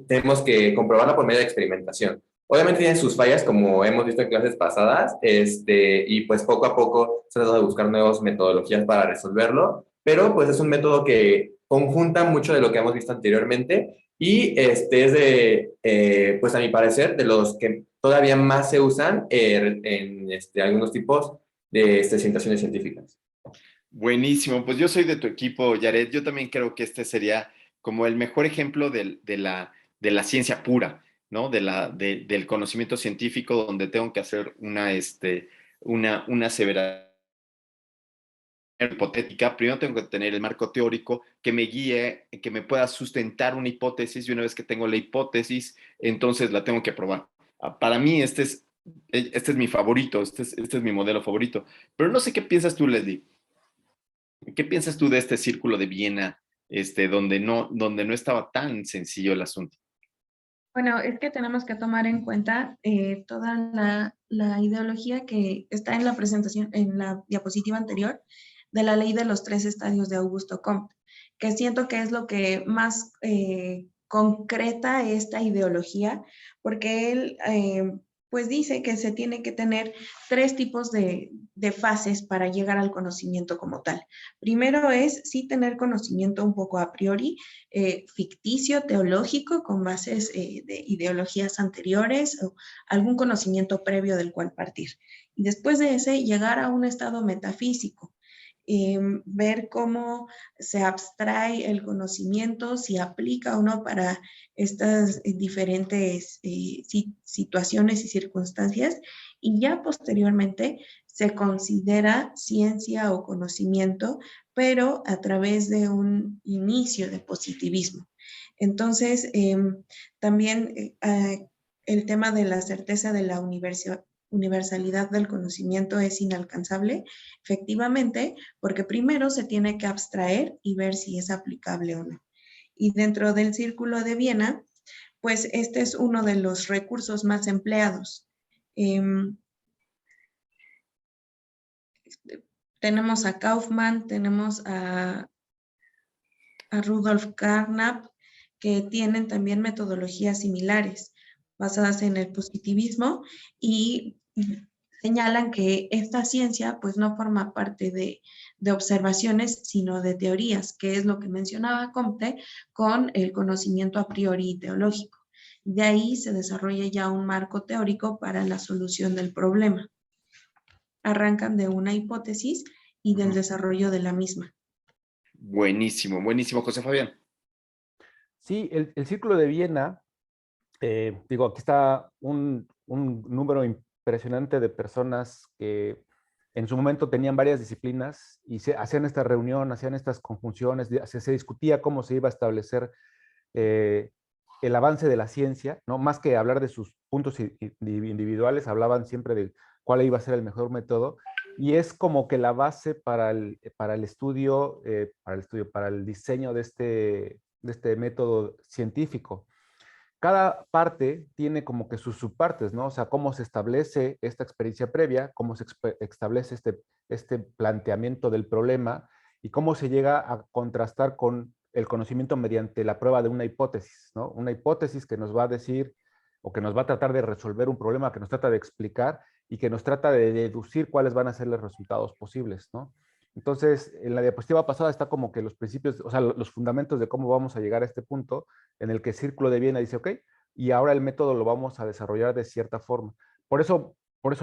tenemos que comprobarla por medio de experimentación. Obviamente tiene sus fallas, como hemos visto en clases pasadas, y pues poco a poco se trata de buscar nuevas metodologías para resolverlo, pero pues es un método que conjunta mucho de lo que hemos visto anteriormente y es pues a mi parecer, de los que todavía más se usan en algunos tipos citaciones científicas. Buenísimo, pues yo soy de tu equipo, Yaret. Yo también creo que este sería como el mejor ejemplo de la ciencia pura, ¿no? Del conocimiento científico, donde tengo que hacer una aseveración hipotética. Primero tengo que tener el marco teórico que me guíe, que me pueda sustentar una hipótesis, y una vez que tengo la hipótesis, entonces la tengo que probar. Para mí este es mi favorito, este es mi modelo favorito. Pero no sé qué piensas tú, Leslie. ¿Qué piensas tú de este círculo de Viena, donde no estaba tan sencillo el asunto? Bueno, es que tenemos que tomar en cuenta toda la ideología que está en la presentación, en la diapositiva anterior, de la ley de los 3 estadios de Augusto Comte, que siento que es lo que más concreta esta ideología, porque él pues dice que se tiene que tener 3 tipos de fases para llegar al conocimiento como tal. Primero es sí tener conocimiento un poco a priori, ficticio, teológico, con bases de ideologías anteriores o algún conocimiento previo del cual partir. Y después de ese, llegar a un estado metafísico. Ver cómo se abstrae el conocimiento, si aplica o no para estas diferentes situaciones y circunstancias, y ya posteriormente se considera ciencia o conocimiento, pero a través de un inicio de positivismo. Entonces, también el tema de la certeza de la universalidad del conocimiento es inalcanzable, efectivamente, porque primero se tiene que abstraer y ver si es aplicable o no. Y dentro del Círculo de Viena, pues este es uno de los recursos más empleados. Tenemos a Kaufmann, tenemos a Rudolf Carnap, que tienen también metodologías similares, basadas en el positivismo, y señalan que esta ciencia pues no forma parte de observaciones, sino de teorías, que es lo que mencionaba Comte con el conocimiento a priori teológico. De ahí se desarrolla ya un marco teórico para la solución del problema. Arrancan de una hipótesis y del desarrollo de la misma. Buenísimo, buenísimo, José Fabián. Sí, el Círculo de Viena, digo, aquí está un número impresionante de personas que en su momento tenían varias disciplinas y hacían esta reunión, hacían estas conjunciones, se discutía cómo se iba a establecer el avance de la ciencia, ¿no? Más que hablar de sus puntos individuales, hablaban siempre de cuál iba a ser el mejor método, y es como que la base para el estudio, para el diseño de este método científico. Cada parte tiene como que sus subpartes, ¿no? O sea, cómo se establece esta experiencia previa, cómo se establece este planteamiento del problema y cómo se llega a contrastar con el conocimiento mediante la prueba de una hipótesis, ¿no? Una hipótesis que nos va a decir o que nos va a tratar de resolver un problema, que nos trata de explicar y que nos trata de deducir cuáles van a ser los resultados posibles, ¿no? Entonces, en la diapositiva pasada está como que los principios, o sea, los fundamentos de cómo vamos a llegar a este punto en el que el Círculo de Viena dice, ok, y ahora el método lo vamos a desarrollar de cierta forma. Por eso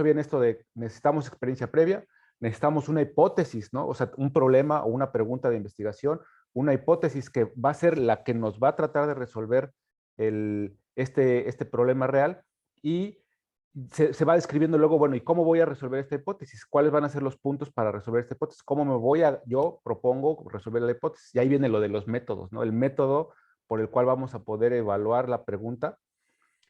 viene esto de necesitamos experiencia previa, necesitamos una hipótesis, ¿no? O sea, un problema o una pregunta de investigación, una hipótesis que va a ser la que nos va a tratar de resolver este problema real, y se va describiendo luego, bueno, ¿y cómo voy a resolver esta hipótesis? ¿Cuáles van a ser los puntos para resolver esta hipótesis? ¿Cómo yo propongo resolver la hipótesis? Y ahí viene lo de los métodos, ¿no? El método por el cual vamos a poder evaluar la pregunta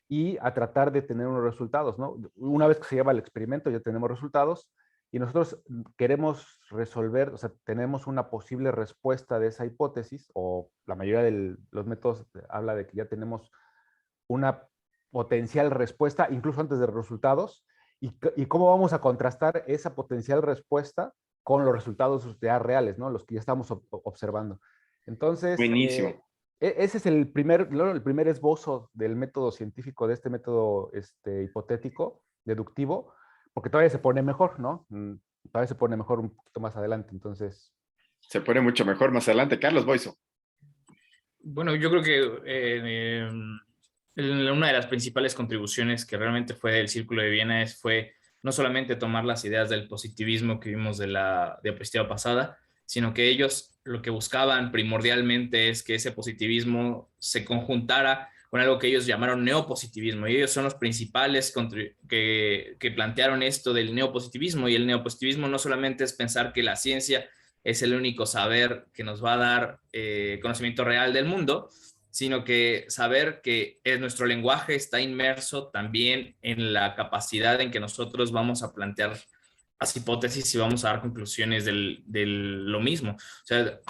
y a tratar de tener unos resultados, ¿no? Una vez que se lleva el experimento ya tenemos resultados y nosotros queremos resolver, o sea, tenemos una posible respuesta de esa hipótesis, o la mayoría de los métodos habla de que ya tenemos una potencial respuesta incluso antes de los resultados, y cómo vamos a contrastar esa potencial respuesta con los resultados ya reales, ¿no? Los que ya estamos observando. Entonces, buenísimo. Ese es el primer esbozo del método científico, de este método hipotético, deductivo, porque todavía se pone mejor, ¿no? Todavía se pone mejor un poquito más adelante, entonces. Se pone mucho mejor más adelante. Carlos Boiso. Bueno, yo creo que una de las principales contribuciones que realmente fue del Círculo de Viena fue no solamente tomar las ideas del positivismo que vimos de la diapositiva pasada, sino que ellos lo que buscaban primordialmente es que ese positivismo se conjuntara con algo que ellos llamaron neopositivismo, y ellos son los principales que plantearon esto del neopositivismo, y el neopositivismo no solamente es pensar que la ciencia es el único saber que nos va a dar conocimiento real del mundo, sino que saber que nuestro lenguaje está inmerso también en la capacidad en que nosotros vamos a plantear las hipótesis y vamos a dar conclusiones de lo mismo. O sea,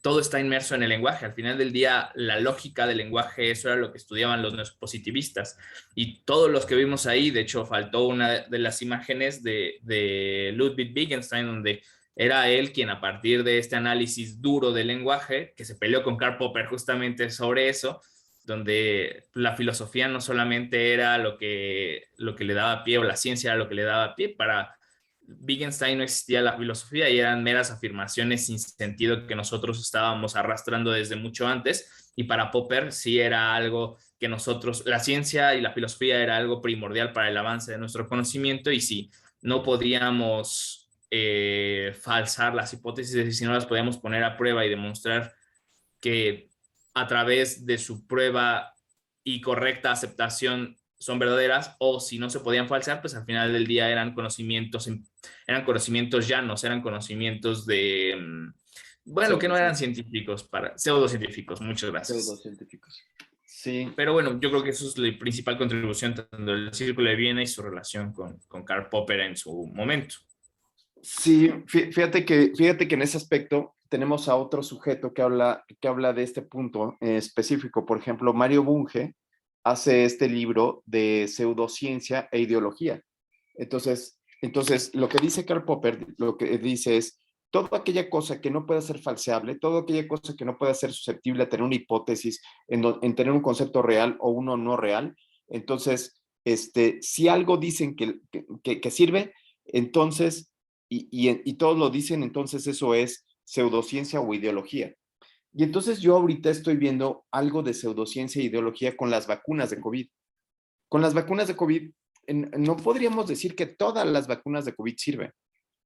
todo está inmerso en el lenguaje. Al final del día, la lógica del lenguaje, eso era lo que estudiaban los positivistas. Y todos los que vimos ahí, de hecho, faltó una de las imágenes de Ludwig Wittgenstein, donde era él quien, a partir de este análisis duro del lenguaje, que se peleó con Karl Popper justamente sobre eso, donde la filosofía no solamente era lo que le daba pie, o la ciencia era lo que le daba pie. Para Wittgenstein no existía la filosofía y eran meras afirmaciones sin sentido que nosotros estábamos arrastrando desde mucho antes, y para Popper sí era algo que nosotros, la ciencia y la filosofía era algo primordial para el avance de nuestro conocimiento, y si no podíamos falsar las hipótesis, y si no las podíamos poner a prueba y demostrar que a través de su prueba y correcta aceptación son verdaderas, o si no se podían falsear, pues al final del día eran conocimientos llanos, eran conocimientos de, bueno, que no eran científicos, pseudocientíficos. Muchas gracias. Pseudocientíficos. Sí. Pero bueno, yo creo que eso es la principal contribución tanto del Círculo de Viena y su relación con Karl Popper en su momento. Sí, fíjate que en ese aspecto tenemos a otro sujeto que habla de este punto específico. Por ejemplo, Mario Bunge hace este libro de pseudociencia e ideología. Entonces, lo que dice Karl Popper, lo que dice es, toda aquella cosa que no pueda ser falseable, toda aquella cosa que no pueda ser susceptible a tener una hipótesis, en tener un concepto real o uno no real, entonces, si algo dicen que sirve, entonces, y todos lo dicen, entonces eso es pseudociencia o ideología. Y entonces yo ahorita estoy viendo algo de pseudociencia e ideología con las vacunas de COVID. Con las vacunas de COVID, no podríamos decir que todas las vacunas de COVID sirven,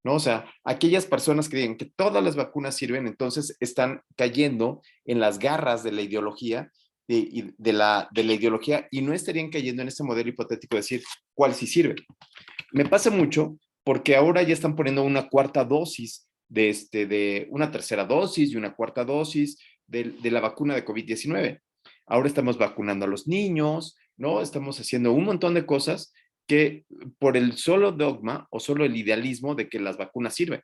¿no? O sea, aquellas personas que digan que todas las vacunas sirven, entonces están cayendo en las garras de la ideología, de la ideología, y no estarían cayendo en este modelo hipotético de decir cuál sí sirve. Me pasa mucho porque ahora ya están poniendo una cuarta dosis de una tercera dosis y una cuarta dosis de la vacuna de COVID-19. Ahora estamos vacunando a los niños, ¿no? Estamos haciendo un montón de cosas que por el solo dogma o solo el idealismo de que las vacunas sirven.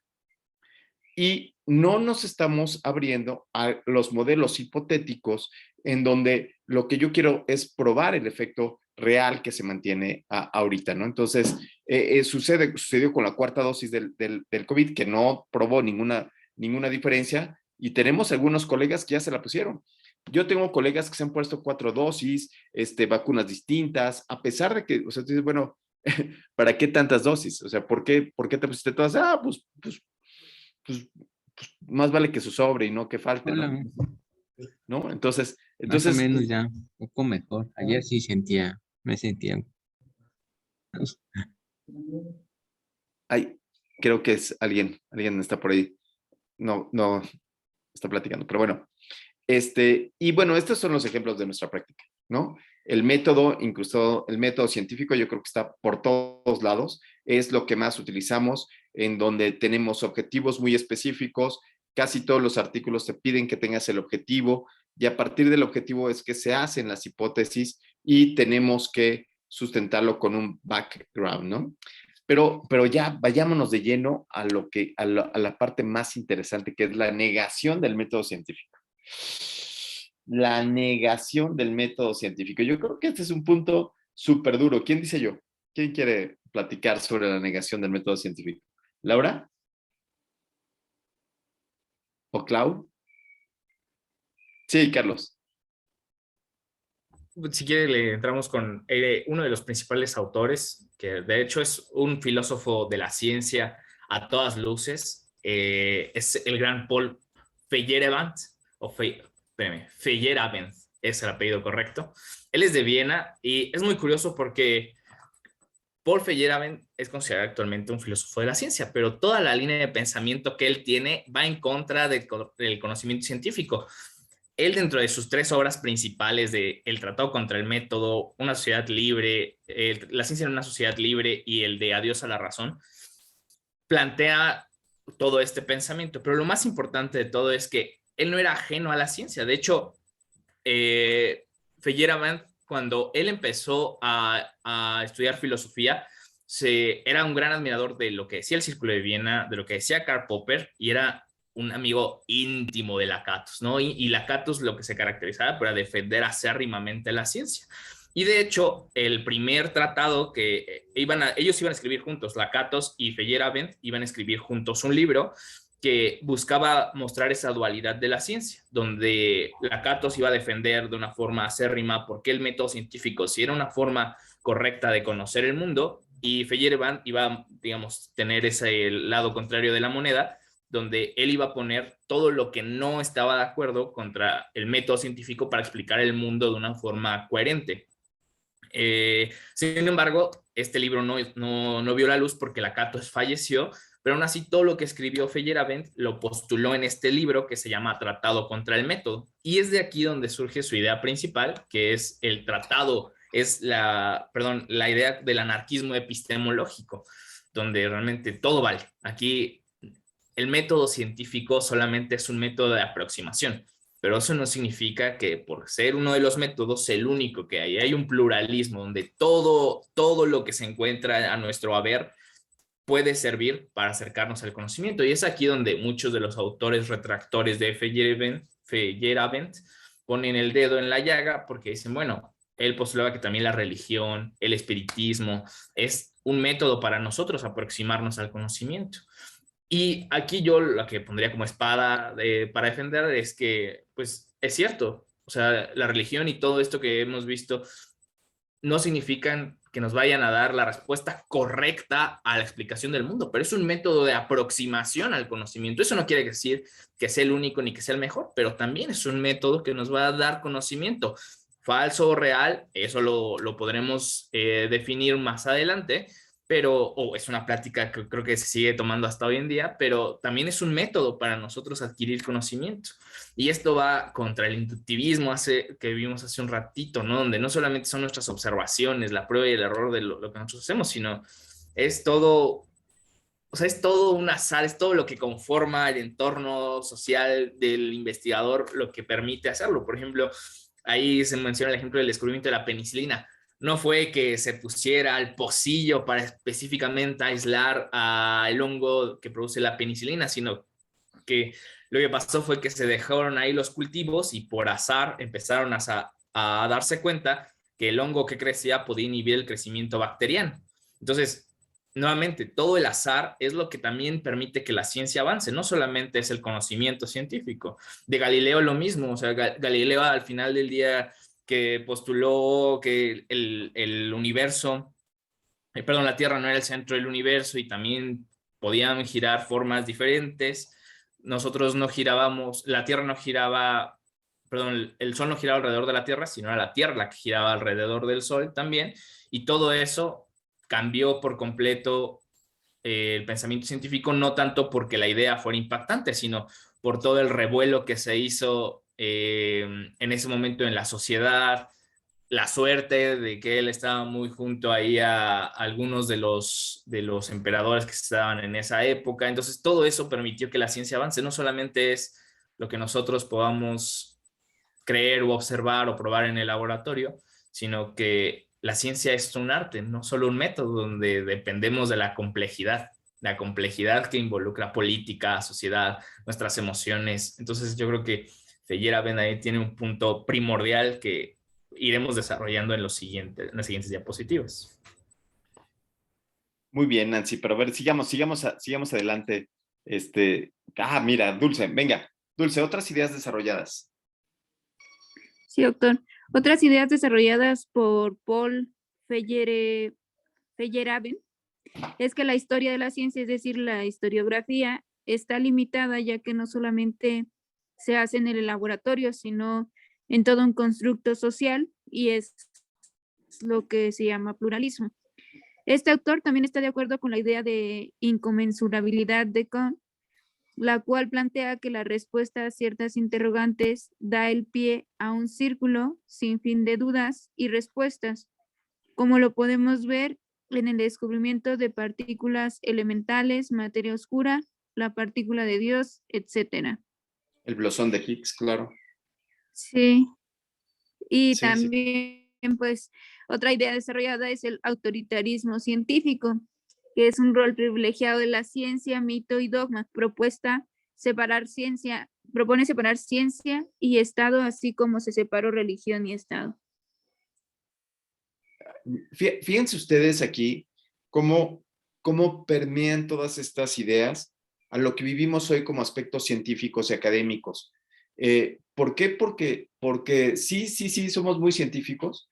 Y no nos estamos abriendo a los modelos hipotéticos en donde lo que yo quiero es probar el efecto real que se mantiene ahorita, ¿no? Entonces, sucedió con la cuarta dosis del COVID, que no probó ninguna diferencia, y tenemos algunos colegas que ya se la pusieron. Yo tengo colegas que se han puesto 4 dosis, vacunas distintas, a pesar de que, o sea, tú dices, bueno, ¿para qué tantas dosis? O sea, ¿por qué te pusiste todas? Pues más vale que su sobre y no que falte, ¿no? Entonces, más o menos ya, un poco mejor. Ayer sí me sentía. Ay, creo que es alguien está por ahí. No está platicando, pero bueno. Y bueno, estos son los ejemplos de nuestra práctica, ¿no? El método, incluso el método científico, yo creo que está por todos lados, es lo que más utilizamos, en donde tenemos objetivos muy específicos, casi todos los artículos te piden que tengas el objetivo, y a partir del objetivo es que se hacen las hipótesis y tenemos que sustentarlo con un background, ¿no? Pero ya vayámonos de lleno a la parte más interesante, que es la negación del método científico. La negación del método científico. Yo creo que este es un punto súper duro. ¿Quién dice yo? ¿Quién quiere platicar sobre la negación del método científico? ¿Laura? ¿O Clau? Sí, Carlos. Si quiere, le entramos con uno de los principales autores, que de hecho es un filósofo de la ciencia a todas luces. Es el gran Paul Feyerabend, Feyerabend es el apellido correcto. Él es de Viena y es muy curioso porque Paul Feyerabend es considerado actualmente un filósofo de la ciencia, pero toda la línea de pensamiento que él tiene va en contra del conocimiento científico. Él, dentro de sus 3 obras principales de El Tratado contra el Método, Una sociedad libre, La ciencia en una sociedad libre y el de Adiós a la razón, plantea todo este pensamiento. Pero lo más importante de todo es que él no era ajeno a la ciencia. De hecho, Feyerabend, cuando él empezó a estudiar filosofía, era un gran admirador de lo que decía el Círculo de Viena, de lo que decía Karl Popper, y era un amigo íntimo de Lakatos, ¿no? Y Lakatos lo que se caracterizaba era defender acérrimamente la ciencia. Y de hecho, el primer tratado que ellos iban a escribir juntos, Lakatos y Feyerabend iban a escribir juntos un libro que buscaba mostrar esa dualidad de la ciencia, donde Lakatos iba a defender de una forma acérrima por qué el método científico si era una forma correcta de conocer el mundo, y Feyerabend iba, digamos, tener ese lado contrario de la moneda, donde él iba a poner todo lo que no estaba de acuerdo contra el método científico para explicar el mundo de una forma coherente. Sin embargo, este libro no vio la luz porque Lakatos falleció, pero aún así todo lo que escribió Feyerabend lo postuló en este libro que se llama Tratado contra el Método. Y es de aquí donde surge su idea principal, que es el tratado, es la idea del anarquismo epistemológico, donde realmente todo vale. Aquí el método científico solamente es un método de aproximación, pero eso no significa que por ser uno de los métodos el único que hay un pluralismo donde todo lo que se encuentra a nuestro haber puede servir para acercarnos al conocimiento. Y es aquí donde muchos de los autores retractores de Feyerabend ponen el dedo en la llaga, porque dicen, bueno, él postulaba que también la religión, el espiritismo, es un método para nosotros aproximarnos al conocimiento. Y aquí yo lo que pondría como espada para defender es que, pues, es cierto. O sea, la religión y todo esto que hemos visto no significan que nos vayan a dar la respuesta correcta a la explicación del mundo, pero es un método de aproximación al conocimiento. Eso no quiere decir que sea el único ni que sea el mejor, pero también es un método que nos va a dar conocimiento. Falso o real, eso lo podremos definir más adelante, pero es una plática que creo que se sigue tomando hasta hoy en día, pero también es un método para nosotros adquirir conocimiento. Y esto va contra el inductivismo que vimos hace un ratito, ¿no? Donde no solamente son nuestras observaciones, la prueba y el error de lo que nosotros hacemos, sino es todo, o sea, es todo un azar, es todo lo que conforma el entorno social del investigador, lo que permite hacerlo. Por ejemplo, ahí se menciona el ejemplo del descubrimiento de la penicilina. No fue que se pusiera al pocillo para específicamente aislar el hongo que produce la penicilina, sino que lo que pasó fue que se dejaron ahí los cultivos y por azar empezaron a darse cuenta que el hongo que crecía podía inhibir el crecimiento bacteriano. Entonces, nuevamente, todo el azar es lo que también permite que la ciencia avance, no solamente es el conocimiento científico. De Galileo lo mismo, o sea, Galileo al final del día que postuló que el universo, la Tierra no era el centro del universo y también podían girar formas diferentes. Nosotros no girábamos, la Tierra no giraba, el Sol no giraba alrededor de la Tierra, sino era la Tierra la que giraba alrededor del Sol también. Y todo eso cambió por completo el pensamiento científico, no tanto porque la idea fuera impactante, sino por todo el revuelo que se hizo en ese momento en la sociedad, la suerte de que él estaba muy junto ahí a algunos de los emperadores que estaban en esa época. Entonces todo eso permitió que la ciencia avance. No solamente es lo que nosotros podamos creer o observar o probar en el laboratorio, sino que la ciencia es un arte, no solo un método donde dependemos de la complejidad que involucra política, sociedad, nuestras emociones. Entonces yo creo que Feyerabend ahí tiene un punto primordial que iremos desarrollando en las siguientes diapositivas. Muy bien, Nancy, pero a ver, sigamos adelante. Mira, Dulce, venga. Dulce, otras ideas desarrolladas. Sí, doctor. Otras ideas desarrolladas por Paul Feyerabend es que la historia de la ciencia, es decir, la historiografía, está limitada ya que no solamente se hace en el laboratorio, sino en todo un constructo social, y es lo que se llama pluralismo. Este autor también está de acuerdo con la idea de inconmensurabilidad de Kant, la cual plantea que la respuesta a ciertas interrogantes da el pie a un círculo sin fin de dudas y respuestas, como lo podemos ver en el descubrimiento de partículas elementales, materia oscura, la partícula de Dios, etc. El bosón de Higgs, claro. Sí, y Sí, sí. también, pues, otra idea desarrollada es el autoritarismo científico, que es un rol privilegiado de la ciencia, mito y dogma. Propone separar ciencia y Estado, así como se separó religión y Estado. Fíjense ustedes aquí cómo permean todas estas ideas a lo que vivimos hoy como aspectos científicos y académicos. ¿Por qué? Porque sí, somos muy científicos,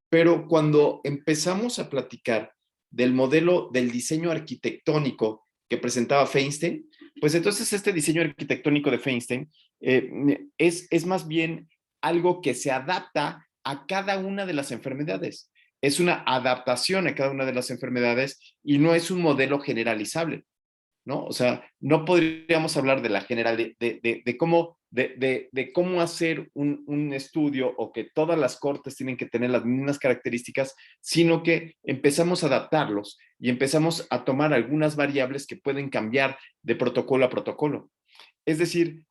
pero cuando empezamos a platicar del modelo del diseño arquitectónico que presentaba Feinstein, pues entonces este diseño arquitectónico de Feinstein es más bien algo que se adapta a cada una de las enfermedades. Es una adaptación a cada una de las enfermedades y no es un modelo generalizable, ¿no? O sea, no podríamos hablar de la general, de cómo hacer un estudio o que todas las cortes tienen que tener las mismas características, sino que empezamos a adaptarlos y empezamos a tomar algunas variables que pueden cambiar de protocolo a protocolo. Es decir,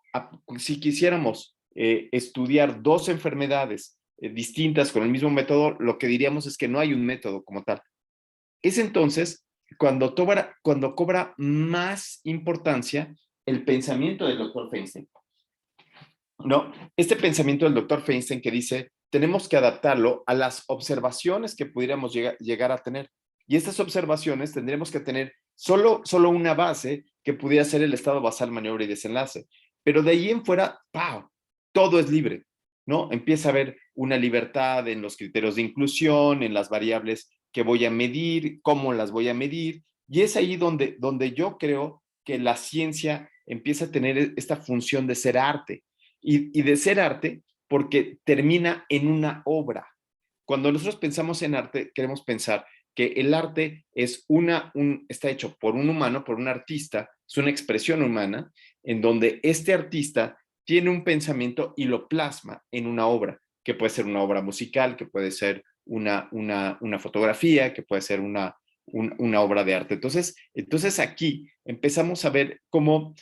si quisiéramos estudiar dos enfermedades distintas con el mismo método, lo que diríamos es que no hay un método como tal. Es entonces cuando cobra más importancia el pensamiento del doctor Feinstein. ¿No? Este pensamiento del doctor Feinstein que dice, tenemos que adaptarlo a las observaciones que pudiéramos llegar a tener. Y estas observaciones tendríamos que tener solo una base que pudiera ser el estado basal, maniobra y desenlace. Pero de ahí en fuera, ¡pau!, todo es libre, ¿no? Empieza a haber una libertad en los criterios de inclusión, en las variables que voy a medir, cómo las voy a medir. Y es ahí donde yo creo que la ciencia empieza a tener esta función de ser arte. Y de ser arte porque termina en una obra. Cuando nosotros pensamos en arte, queremos pensar que el arte es está hecho por un humano, por un artista, es una expresión humana, en donde este artista tiene un pensamiento y lo plasma en una obra, que puede ser una obra musical, que puede ser una fotografía, que puede ser una obra de arte. Entonces aquí empezamos a ver cómo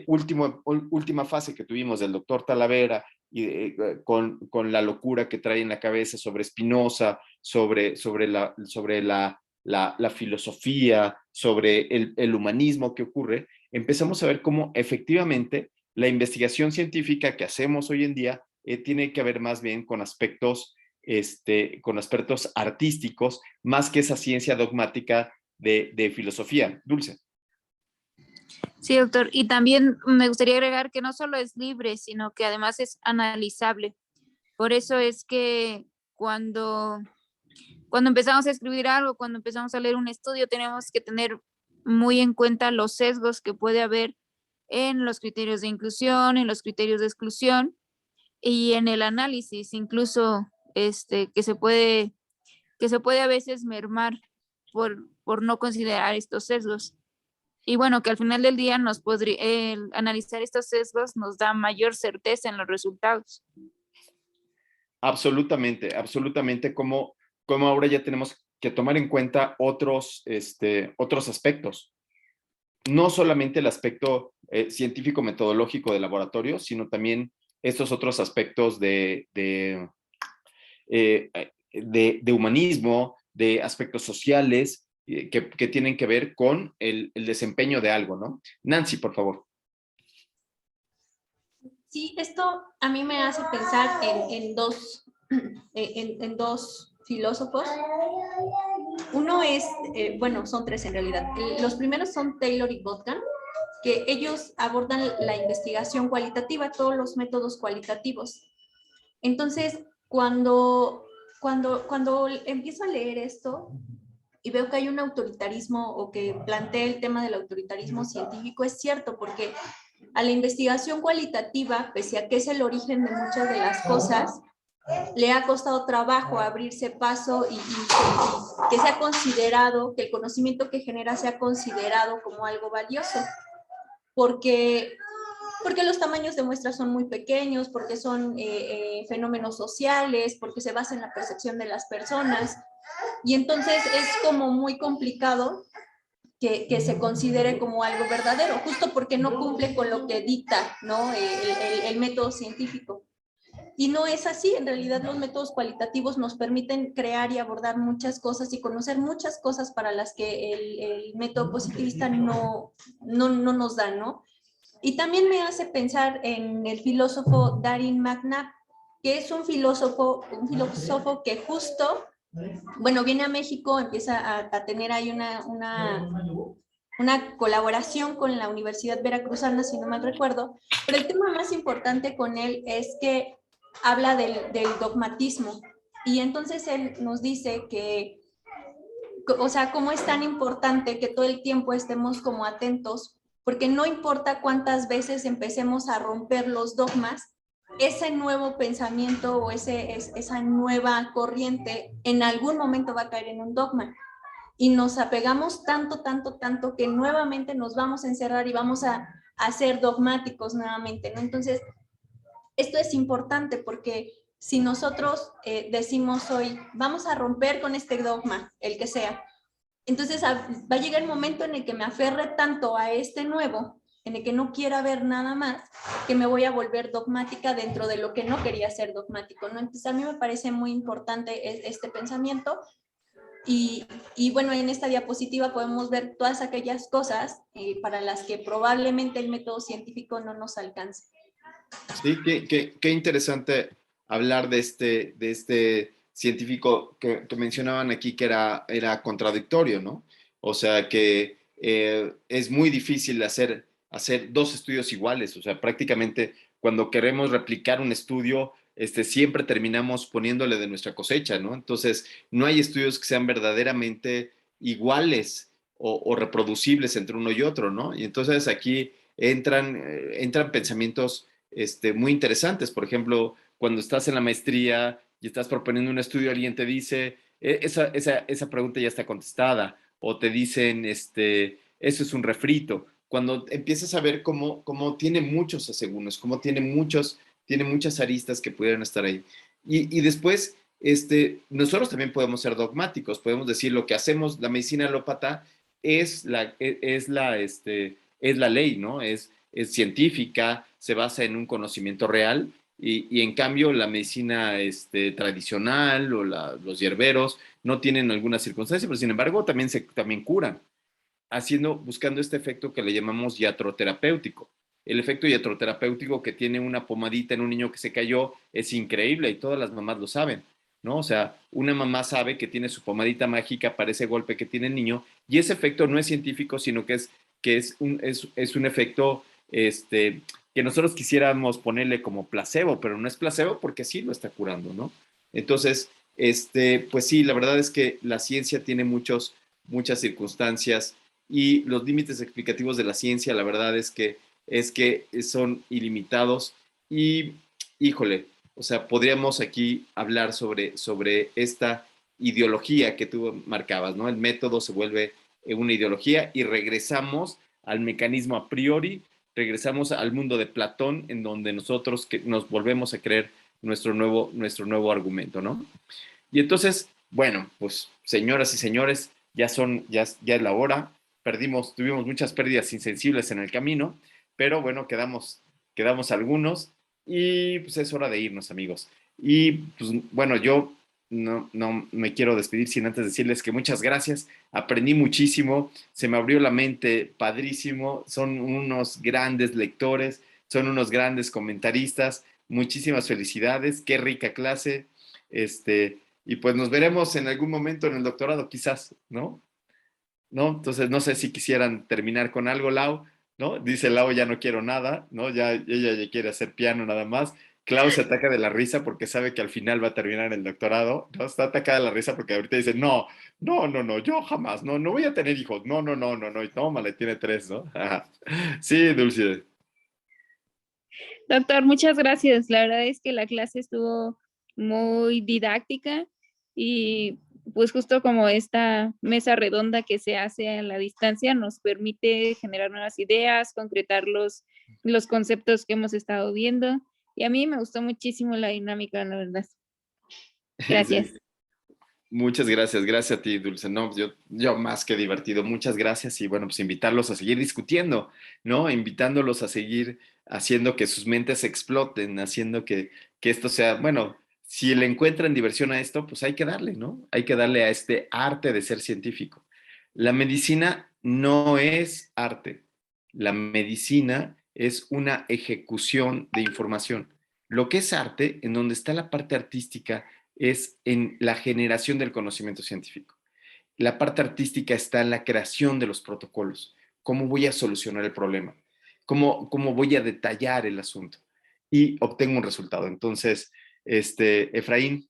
última fase que tuvimos del doctor Talavera y con la locura que trae en la cabeza sobre Spinoza, sobre la filosofía, sobre el humanismo que ocurre, empezamos a ver cómo efectivamente la investigación científica que hacemos hoy en día tiene que ver más bien con aspectos artísticos, más que esa ciencia dogmática de filosofía. Dulce. Sí, doctor. Y también me gustaría agregar que no solo es libre, sino que además es analizable. Por eso es que cuando empezamos a escribir algo, cuando empezamos a leer un estudio, tenemos que tener muy en cuenta los sesgos que puede haber en los criterios de inclusión, en los criterios de exclusión y en el análisis, incluso que se puede a veces mermar por no considerar estos sesgos. Y bueno, que al final del día analizar estos sesgos nos da mayor certeza en los resultados. Absolutamente, absolutamente, como ahora ya tenemos que tomar en cuenta otros aspectos. No solamente el aspecto científico-metodológico del laboratorio, sino también estos otros aspectos de humanismo, de aspectos sociales, que tienen que ver con el desempeño de algo, ¿no? Nancy, por favor. Sí, esto a mí me hace pensar en dos filósofos. Uno es, bueno, son tres en realidad. Los primeros son Taylor y Botkin, que ellos abordan la investigación cualitativa, todos los métodos cualitativos. Entonces, cuando empiezo a leer esto y veo que hay un autoritarismo o que plantea el tema del autoritarismo científico, es cierto, porque a la investigación cualitativa, pese a que es el origen de muchas de las cosas, le ha costado trabajo abrirse paso y que sea considerado, que el conocimiento que genera sea considerado como algo valioso, porque los tamaños de muestras son muy pequeños, porque son fenómenos sociales, porque se basa en la percepción de las personas, y entonces es como muy complicado que se considere como algo verdadero, justo porque no cumple con lo que dicta, ¿no? el método científico. Y no es así, en realidad los métodos cualitativos nos permiten crear y abordar muchas cosas y conocer muchas cosas para las que el método positivista no nos da, ¿no? Y también me hace pensar en el filósofo Darin McNabb, que es un filósofo que justo, bueno, viene a México, empieza a tener ahí una colaboración con la Universidad Veracruzana, si no mal recuerdo, pero el tema más importante con él es que habla del dogmatismo, y entonces él nos dice que, o sea, cómo es tan importante que todo el tiempo estemos como atentos, porque no importa cuántas veces empecemos a romper los dogmas, ese nuevo pensamiento o esa nueva corriente en algún momento va a caer en un dogma. Y nos apegamos tanto que nuevamente nos vamos a encerrar y vamos a ser dogmáticos nuevamente, ¿no? Entonces, esto es importante porque si nosotros decimos hoy, vamos a romper con este dogma, el que sea, entonces va a llegar el momento en el que me aferre tanto a este nuevo, en el que no quiera ver nada más, que me voy a volver dogmática dentro de lo que no quería ser dogmático, ¿no? Entonces, a mí me parece muy importante este pensamiento. Y bueno, en esta diapositiva podemos ver todas aquellas cosas para las que probablemente el método científico no nos alcance. Sí, qué interesante hablar de este científico que mencionaban aquí, que era contradictorio, ¿no? O sea, que es muy difícil hacer dos estudios iguales. O sea, prácticamente cuando queremos replicar un estudio, siempre terminamos poniéndole de nuestra cosecha, ¿no? Entonces, no hay estudios que sean verdaderamente iguales o reproducibles entre uno y otro, ¿no? Y entonces aquí entran pensamientos muy interesantes. Por ejemplo, cuando estás en la maestría y estás proponiendo un estudio, alguien te dice, esa pregunta ya está contestada, o te dicen, eso es un refrito. Cuando empiezas a ver cómo tiene muchos asegúnes, cómo tiene muchas aristas que pudieran estar ahí. Y después, nosotros también podemos ser dogmáticos, podemos decir lo que hacemos, la medicina alópata es la ley, ¿no? Es científica, se basa en un conocimiento real, y en cambio la medicina tradicional o los hierberos no tienen alguna circunstancia, pero sin embargo también curan, buscando este efecto que le llamamos iatroterapéutico. El efecto iatroterapéutico que tiene una pomadita en un niño que se cayó es increíble, y todas las mamás lo saben, ¿no? O sea, una mamá sabe que tiene su pomadita mágica para ese golpe que tiene el niño, y ese efecto no es científico, sino que es un efecto que nosotros quisiéramos ponerle como placebo, pero no es placebo porque sí lo está curando, ¿no? Entonces, pues sí, la verdad es que la ciencia tiene muchas circunstancias, y los límites explicativos de la ciencia, la verdad es que son ilimitados. Y, híjole, o sea, podríamos aquí hablar sobre esta ideología que tú marcabas, ¿no? El método se vuelve una ideología, y regresamos al mecanismo a priori, regresamos al mundo de Platón, en donde nosotros nos volvemos a creer nuestro nuevo argumento, ¿no? Y entonces, bueno, pues señoras y señores, ya es la hora. Tuvimos muchas pérdidas insensibles en el camino, pero bueno, quedamos algunos, y pues es hora de irnos, amigos. Y pues bueno, yo no me quiero despedir sin antes decirles que muchas gracias, aprendí muchísimo, se me abrió la mente, padrísimo, son unos grandes lectores, son unos grandes comentaristas, muchísimas felicidades, qué rica clase, y pues nos veremos en algún momento en el doctorado, quizás, ¿no? Entonces, no sé si quisieran terminar con algo, Lau, ¿no? Dice Lau, ya no quiero nada, ¿no? Ella ya quiere hacer piano nada más. Clau se ataca de la risa porque sabe que al final va a terminar el doctorado, ¿no? Está atacada de la risa porque ahorita dice, no, yo jamás, no voy a tener hijos, no, y tómale, tiene 3, ¿no? Sí, Dulce. Doctor, muchas gracias. La verdad es que la clase estuvo muy didáctica y pues justo como esta mesa redonda que se hace a la distancia nos permite generar nuevas ideas, concretar los conceptos que hemos estado viendo. Y a mí me gustó muchísimo la dinámica, la verdad. Gracias. Sí. Muchas gracias, gracias a ti, Dulce. No, yo más que divertido, muchas gracias y bueno, pues invitarlos a seguir discutiendo, ¿no? Invitándolos a seguir haciendo que sus mentes exploten, haciendo que esto sea, bueno, si le encuentran diversión a esto, pues hay que darle, ¿no? Hay que darle a este arte de ser científico. La medicina no es arte, la medicina es una ejecución de información. Lo que es arte, en donde está la parte artística, es en la generación del conocimiento científico. La parte artística está en la creación de los protocolos. ¿Cómo voy a solucionar el problema? ¿Cómo voy a detallar el asunto? Y obtengo un resultado. Entonces, Efraín.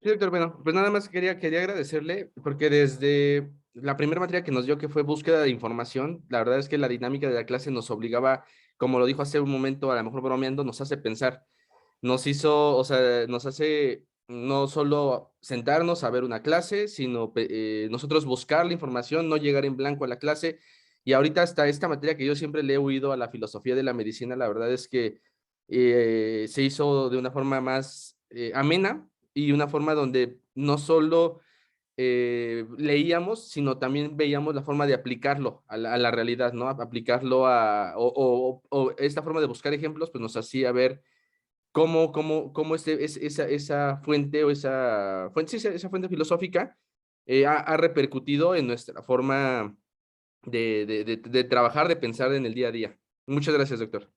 Sí, doctor, bueno, pues nada más quería agradecerle porque desde la primera materia que nos dio, que fue búsqueda de información, la verdad es que la dinámica de la clase nos obligaba, como lo dijo hace un momento, a lo mejor bromeando, nos hace pensar, nos hizo, o sea, nos hace no solo sentarnos a ver una clase, sino nosotros buscar la información, no llegar en blanco a la clase. Y ahorita hasta esta materia que yo siempre le he huido a la filosofía de la medicina, la verdad es que se hizo de una forma más amena y una forma donde no solo leíamos, sino también veíamos la forma de aplicarlo a la realidad, ¿no? Aplicarlo o esta forma de buscar ejemplos, pues nos hacía ver cómo esa fuente o esa fuente, sí, esa fuente filosófica ha repercutido en nuestra forma de trabajar, de pensar en el día a día. Muchas gracias, doctor.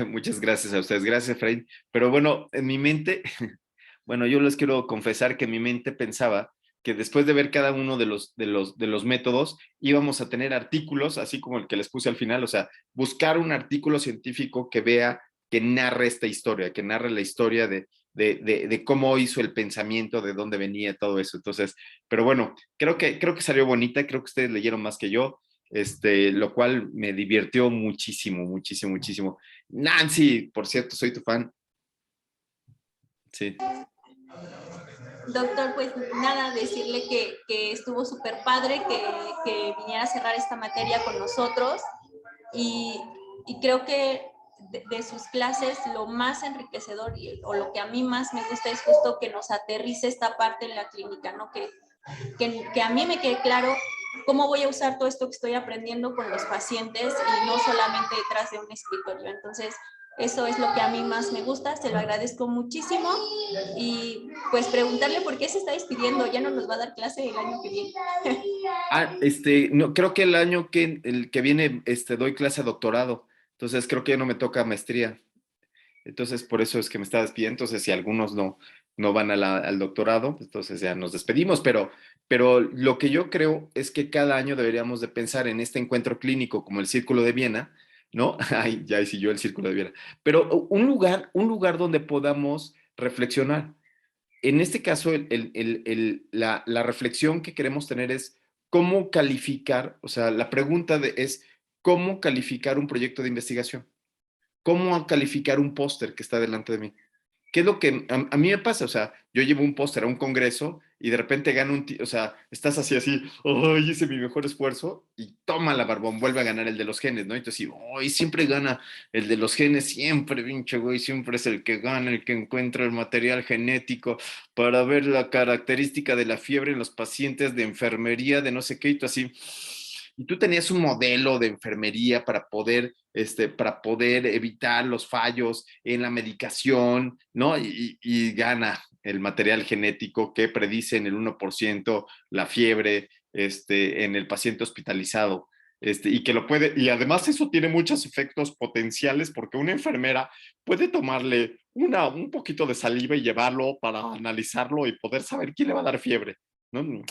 Muchas gracias a ustedes. Gracias, Efraín. Pero bueno, en mi mente, bueno, yo les quiero confesar que en mi mente pensaba que después de ver cada uno de los métodos, íbamos a tener artículos, así como el que les puse al final, o sea, buscar un artículo científico que vea, que narre esta historia, que narre la historia de cómo hizo el pensamiento, de dónde venía todo eso. Entonces, pero bueno, creo que salió bonita, creo que ustedes leyeron más que yo, lo cual me divirtió muchísimo, muchísimo, muchísimo. Nancy, por cierto, soy tu fan. Sí. Doctor, pues nada, decirle que estuvo súper padre que viniera a cerrar esta materia con nosotros y creo que de sus clases lo más enriquecedor o lo que a mí más me gusta es justo que nos aterrice esta parte en la clínica, ¿no? Que a mí me quede claro cómo voy a usar todo esto que estoy aprendiendo con los pacientes y no solamente detrás de un escritorio. Entonces, eso es lo que a mí más me gusta, se lo agradezco muchísimo y pues preguntarle por qué se está despidiendo, ya no nos va a dar clase el año que viene. No, creo que el que viene doy clase de doctorado, entonces creo que ya no me toca maestría. Entonces, por eso es que me está despidiendo. Entonces, si algunos no van al doctorado, entonces ya nos despedimos. Pero lo que yo creo es que cada año deberíamos de pensar en este encuentro clínico como el Círculo de Viena, ¿no? Ay, ya siguió el Círculo de Viena. Pero un lugar donde podamos reflexionar. En este caso, la reflexión que queremos tener es cómo calificar, o sea, la pregunta es cómo calificar un proyecto de investigación. ¿Cómo calificar un póster que está delante de mí? ¿Qué es lo que a mí me pasa? O sea, yo llevo un póster a un congreso y de repente gano o sea, estás así, ¡ay, hice mi mejor esfuerzo! Y toma la barbón, vuelve a ganar el de los genes, ¿no? Y entonces, ¡ay, siempre gana el de los genes! Siempre, pinche güey, siempre es el que gana, el que encuentra el material genético para ver la característica de la fiebre en los pacientes de enfermería, de no sé qué, y tú así. Y tú tenías un modelo de enfermería para poder evitar los fallos en la medicación, ¿no? Y gana el material genético que predice en el 1% la fiebre en el paciente hospitalizado. Y que lo puede, y además eso tiene muchos efectos potenciales porque una enfermera puede tomarle un poquito de saliva y llevarlo para analizarlo y poder saber quién le va a dar fiebre, ¿no?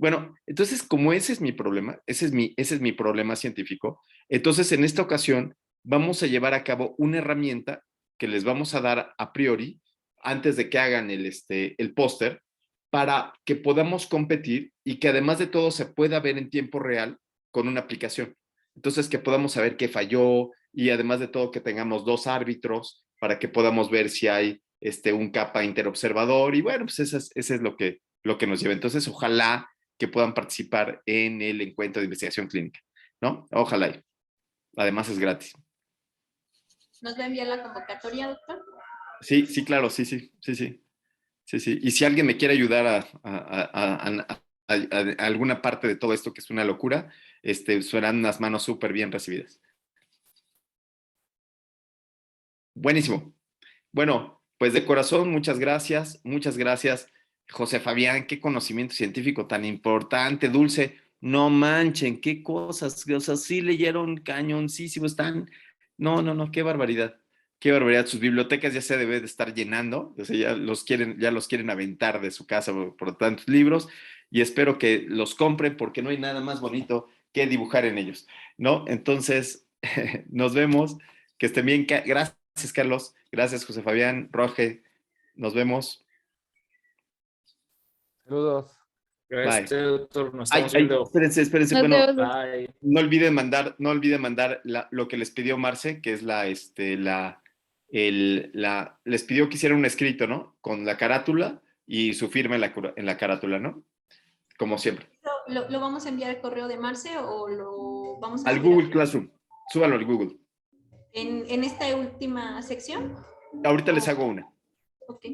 Bueno, entonces, como ese es mi problema, ese es mi problema científico, entonces en esta ocasión vamos a llevar a cabo una herramienta que les vamos a dar a priori antes de que hagan el póster para que podamos competir y que además de todo se pueda ver en tiempo real con una aplicación. Entonces, que podamos saber qué falló y además de todo que tengamos 2 árbitros para que podamos ver si hay un capa interobservador, y bueno, pues eso es lo que nos lleva. Entonces, ojalá que puedan participar en el encuentro de investigación clínica, ¿no? Ojalá. Además es gratis. ¿Nos va a enviar la convocatoria, doctor? Sí, claro, sí. Y si alguien me quiere ayudar a alguna parte de todo esto, que es una locura, serán unas manos súper bien recibidas. Buenísimo. Bueno, pues de corazón, muchas gracias, José Fabián, qué conocimiento científico tan importante. Dulce, no manchen, qué cosas, o sea, sí leyeron cañoncísimo, están, no, qué barbaridad, sus bibliotecas ya se debe de estar llenando, o sea, ya los quieren aventar de su casa por tantos libros, y espero que los compren porque no hay nada más bonito que dibujar en ellos, ¿no? Entonces, nos vemos, que estén bien, gracias Carlos, gracias José Fabián, Roge, nos vemos. Saludos. Gracias, Bye. doctor. Nos estamos viendo. Espérense. Nos Bueno, vemos. Bye. no olviden mandar lo que les pidió Marce, que es les pidió que hicieran un escrito, ¿no? Con la carátula y su firma en la carátula, ¿no? Como siempre. ¿Lo vamos a enviar al correo de Marce o lo vamos a Al subir Google Classroom. Súbalo al Google. en esta última sección? Ahorita les hago una. Ok.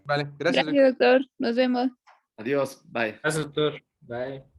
Vale, gracias. Gracias, doctor. Nos vemos. Adiós. Bye. Gracias, doctor. Bye.